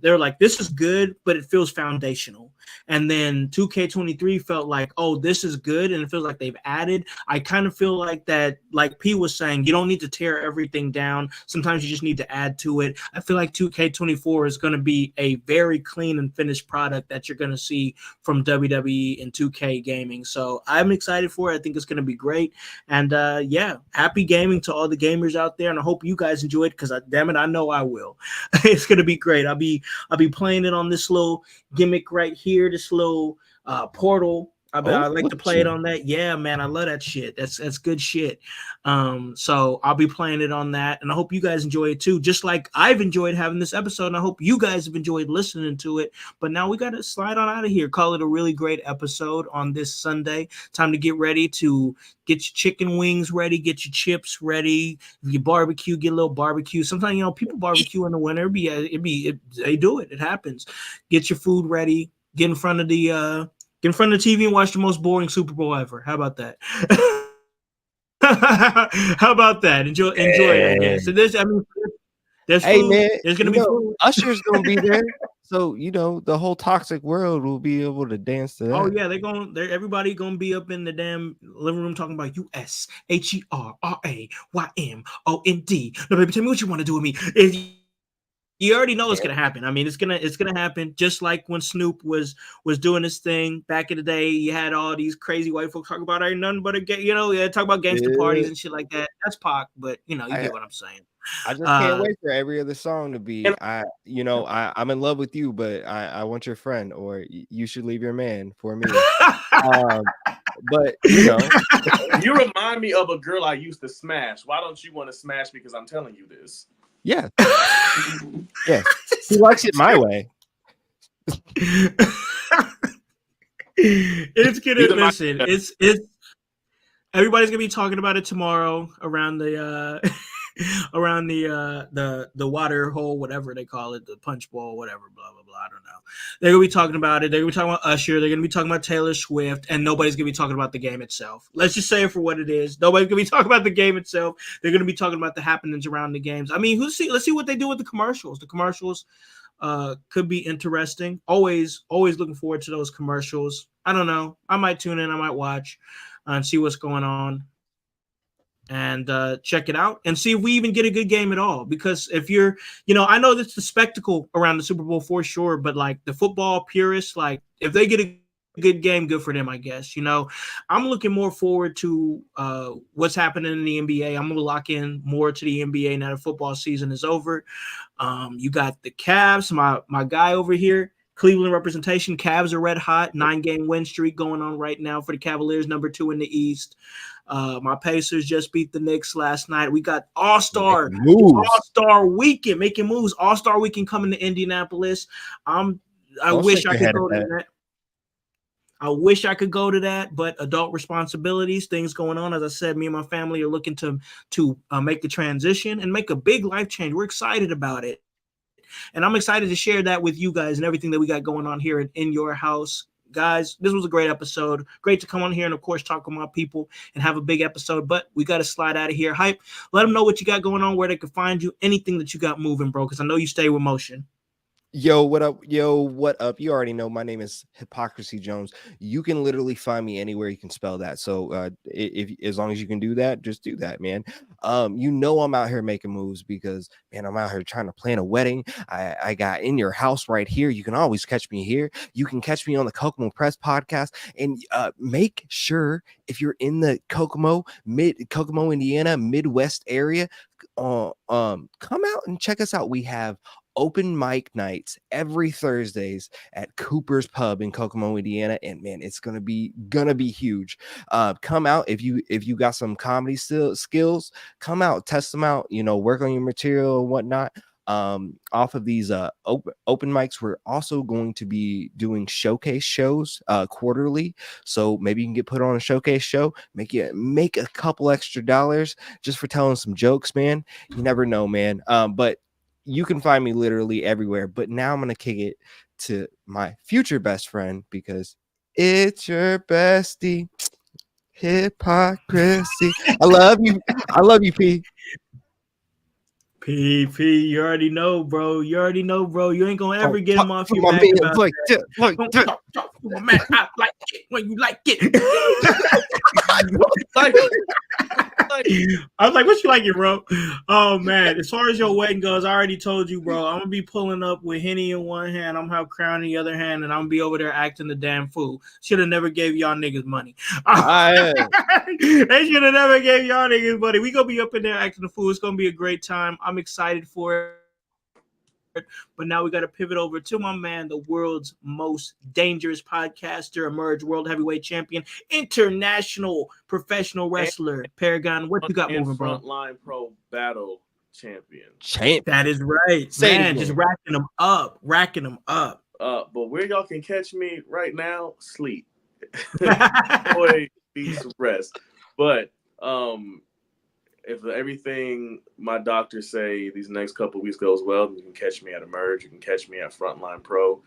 they were like, this is good, but it feels foundational. And then 2K23 felt like, oh, this is good, and it feels like they've added. I kind of feel like that, like P was saying, you don't need to tear everything down. Sometimes you just need to add to it. I feel like 2K24 is going to be a very clean and finished product that you're going to see from WWE and 2K gaming. So I'm excited for it. I think it's going to be great. And happy gaming to all the gamers out there. And I hope you guys enjoy it, because damn it, I know I will. It's going to be great. I'll be playing it on this little gimmick right here, this little portal. I like to play it on that. Yeah, man, I love that shit. That's good shit. So I'll be playing it on that, and I hope you guys enjoy it too. Just like I've enjoyed having this episode, and I hope you guys have enjoyed listening to it. But now we got to slide on out of here. Call it a really great episode on this Sunday. Time to get ready to get your chicken wings ready, get your chips ready. If you barbecue, get a little barbecue. Sometimes people barbecue in the winter. They do it. It happens. Get your food ready. Get in front of the TV and watch the most boring Super Bowl ever. How about that? How about that? Enjoy it, I guess. So there's food. Man, there's gonna be food. Usher's gonna be there, so the whole toxic world will be able to dance to that. Oh yeah, everybody gonna be up in the damn living room talking about USHERRAYMOND. No, baby, tell me what you want to do with me. You already know it's gonna happen. I mean, it's gonna happen. Just like when Snoop was doing this thing back in the day, you had all these crazy white folks talk about ain't nothing but a gay, talk about gangster parties and shit like that. That's Pac, but you get what I'm saying. I just can't wait for every other song to be I'm in love with you, but I want your friend, or you should leave your man for me. But you remind me of a girl I used to smash. Why don't you want to smash? Because I'm telling you this. Yeah. Yeah. He likes it my way. It's gonna listen. It's everybody's gonna be talking about it tomorrow around the around the water hole, whatever they call it, the punch bowl, whatever, blah blah blah. I don't know. They're gonna be talking about it. They're gonna be talking about Usher. They're gonna be talking about Taylor Swift, and nobody's gonna be talking about the game itself. Let's just say it for what it is. Nobody's gonna be talking about the game itself. They're gonna be talking about the happenings around the games. I mean, let's see what they do with the commercials. The commercials could be interesting. Always looking forward to those commercials. I don't know. I might tune in. I might watch and see what's going on and check it out and see if we even get a good game at all. Because if you're, I know that's the spectacle around the Super Bowl for sure, but like the football purists, like if they get a good game, good for them, I guess. I'm looking more forward to what's happening in the NBA. I'm going to lock in more to the NBA now that football season is over. You got the Cavs, my guy over here, Cleveland representation. Cavs are red hot, 9-game win streak going on right now for the Cavaliers, number 2 in the East. My Pacers just beat the Knicks last night. We got All-Star weekend, making moves. All-Star weekend coming to Indianapolis. I wish I could go to that. I wish I could go to that, but adult responsibilities, things going on. As I said, me and my family are looking to make the transition and make a big life change. We're excited about it. And I'm excited to share that with you guys and everything that we got going on here in your house. Guys, this was a great episode. Great to come on here and, of course, talk with my people and have a big episode. But we got to slide out of here. Hype, let them know what you got going on, where they can find you, anything that you got moving, bro, because I know you stay with motion. Yo, what up? Yo, what up? You already know my name is Hypocrisy Jones. You can literally find me anywhere you can spell that. So if as long as you can do that, just do that, man. I'm out here making moves because, man, I'm out here trying to plan a wedding. I got In Your House right here. You can always catch me here. You can catch me on the Kokomo Press podcast. And make sure if you're in the Kokomo, Indiana, Midwest area, come out and check us out. We have open mic nights every Thursdays at Cooper's Pub in Kokomo, Indiana, and man, it's gonna be huge. Come out if you got some comedy skills. Come out, test them out. Work on your material and whatnot. Off of these open mics, we're also going to be doing showcase shows quarterly. So maybe you can get put on a showcase show, make a couple extra dollars just for telling some jokes, man. You never know, man. But you can find me literally everywhere. But now I'm going to kick it to my future best friend because it's your bestie. Hypocrisy. I love you. I love you, P. P, you already know, bro. You ain't going to ever get him off your back about like that. Talk to my man. I like it when you like it. I was like, what you like it, bro? Oh, man. As far as your wedding goes, I already told you, bro. I'm going to be pulling up with Henny in one hand. I'm going to have Crown in the other hand, and I'm going to be over there acting the damn fool. Should have never gave y'all niggas money. They should have never gave y'all niggas money. We going to be up in there acting the fool. It's going to be a great time. I'm excited for it. But now we got to pivot over to my man, the world's most dangerous podcaster, emerged world heavyweight champion, international professional wrestler, Paragon. What you got moving, bro? Frontline Pro Battle Champion. That is right, man. Just racking them up. But where y'all can catch me right now, sleep. Boy, need some rest. But if everything my doctors say these next couple of weeks goes well, you can catch me at Emerge. You can catch me at Frontline Pro.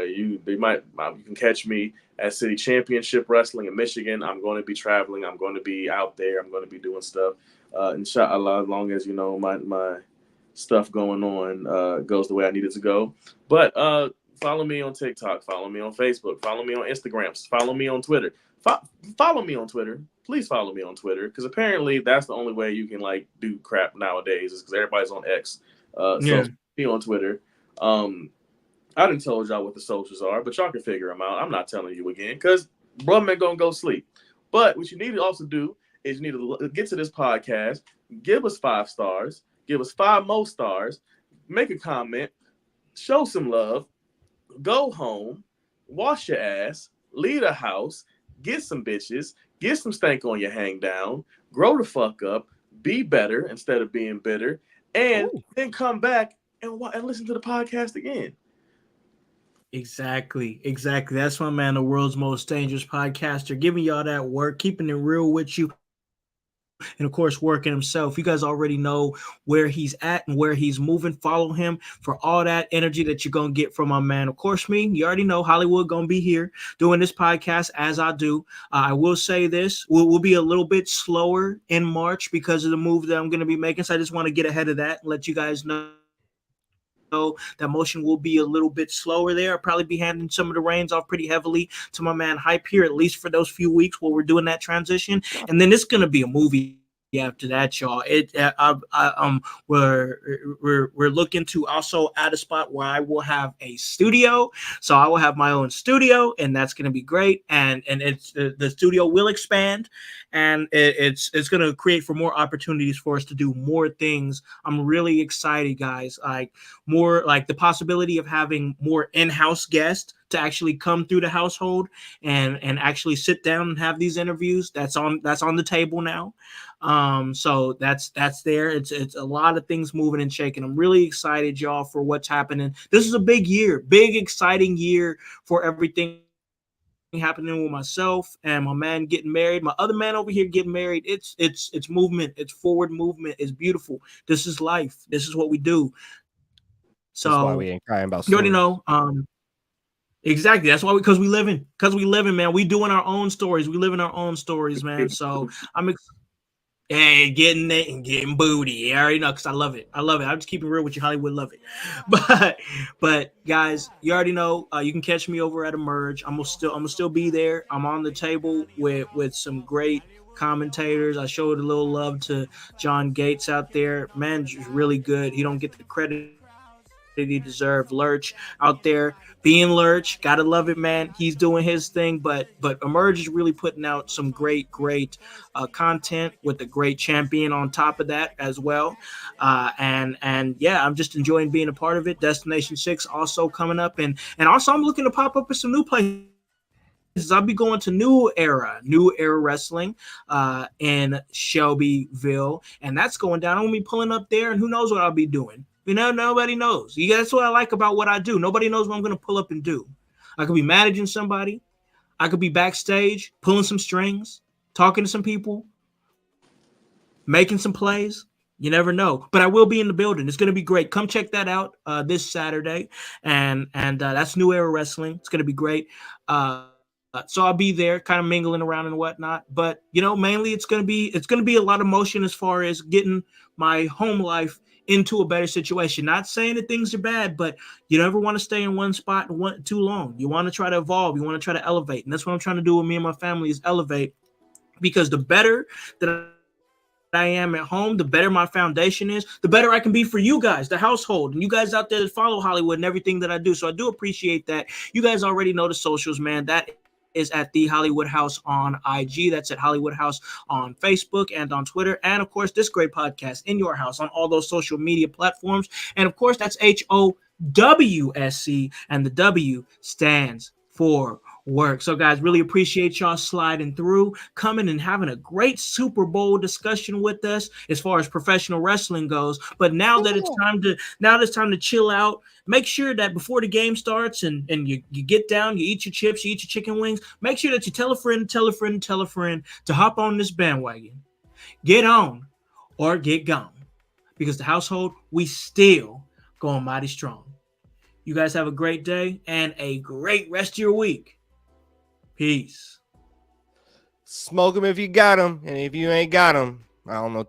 You can catch me at City Championship Wrestling in Michigan. I'm going to be traveling. I'm going to be out there. I'm going to be doing stuff. Inshallah, as long as my stuff going on goes the way I need it to go. But follow me on TikTok. Follow me on Facebook. Follow me on Instagram. Follow me on Twitter. Follow me on Twitter. Please follow me on Twitter because apparently that's the only way you can do crap nowadays is because everybody's on X. So be on Twitter. I done told y'all what the socials are, but y'all can figure them out. I'm not telling you again because bro man gonna go sleep. But what you need to also do is you need to get to this podcast, give us 5 stars, give us 5 more stars, make a comment, show some love, go home, wash your ass, leave the house, get some bitches, get some stank on your hang down, grow the fuck up, be better instead of being bitter, and then come back and listen to the podcast again. Exactly. That's my man, the world's most dangerous podcaster, giving y'all that work, keeping it real with you. and of course working himself. You guys already know where he's at and where he's moving. Follow him for all that energy that you're gonna get from my man. Of course, me, you already know Hollywood gonna be here doing this podcast as I do. I will say this: we'll be a little bit slower in March because of the move that I'm gonna be making. So I just want to get ahead of that and let you guys know that motion will be a little bit slower there. I'll probably be handing some of the reins off pretty heavily to my man Hype here, at least for those few weeks while we're doing that transition. And then it's going to be a movie after that, y'all. We're looking to also add a spot where I will have a studio, so I will have my own studio, and that's going to be great. And it's the studio will expand, and it's going to create for more opportunities for us to do more things. I'm really excited, guys. Like more like the possibility of having more in-house guests to actually come through the household and actually sit down and have these interviews. That's on the table now. So that's there. It's a lot of things moving and shaking. I'm really excited, y'all, for what's happening. This is a big year, big exciting year for everything happening with myself and my man getting married. My other man over here getting married. It's movement. It's forward movement. It's beautiful. This is life. This is what we do. So that's why we ain't crying about you already stories. know. Exactly. That's why because we living, man. We doing our own stories. We living our own stories, man. So I'm getting it and getting booty. I already know because I love it. I love it. I'm just keeping real with you, Hollywood. Love it. But guys, you already know. You can catch me over at Emerge. I'm gonna still be there. I'm on the table with some great commentators. I showed a little love to John Gates out there. Man, just really good. He don't get the credit he deserved. Lurch out there being Lurch, gotta love it, man. He's doing his thing, but Emerge is really putting out some great content with a great champion on top of that as well. And yeah, I'm just enjoying being a part of it. Destination 6 also coming up, and also I'm looking to pop up with some new places. I'll be going to New Era Wrestling in Shelbyville, and that's going down. I'm gonna be pulling up there, and who knows what I'll be doing. You know, nobody knows. That's what I like about what I do. Nobody knows what I'm gonna pull up and do. I could be managing somebody. I could be backstage, pulling some strings, talking to some people, making some plays. You never know. But I will be in the building. It's gonna be great. Come check that out this Saturday, and that's New Era Wrestling. It's gonna be great. So I'll be there, kind of mingling around and whatnot. But mainly it's gonna be a lot of motion as far as getting my home life into a better situation. Not saying that things are bad, but you never want to stay in one spot too long. You want to try to evolve. You want to try to elevate, and that's what I'm trying to do with me and my family is elevate. Because the better that I am at home, the better my foundation is, the better I can be for you guys, the household, and you guys out there that follow Hollywood and everything that I do. So I do appreciate that. You guys already know the socials, man. That is at the Hollywood House on IG. That's at Hollywood House on Facebook and on Twitter. And of course, this great podcast in your house on all those social media platforms. And of course, that's HOWSC, and the W stands for work. So guys, really appreciate y'all sliding through, coming and having a great Super Bowl discussion with us as far as professional wrestling goes. But now that it's time to chill out, make sure that before the game starts and you get down, you eat your chips, you eat your chicken wings, make sure that you tell a friend to hop on this bandwagon. Get on or get gone. Because the household, we still going mighty strong. You guys have a great day and a great rest of your week. Peace. Smoke them if you got them, and if you ain't got them, I don't know.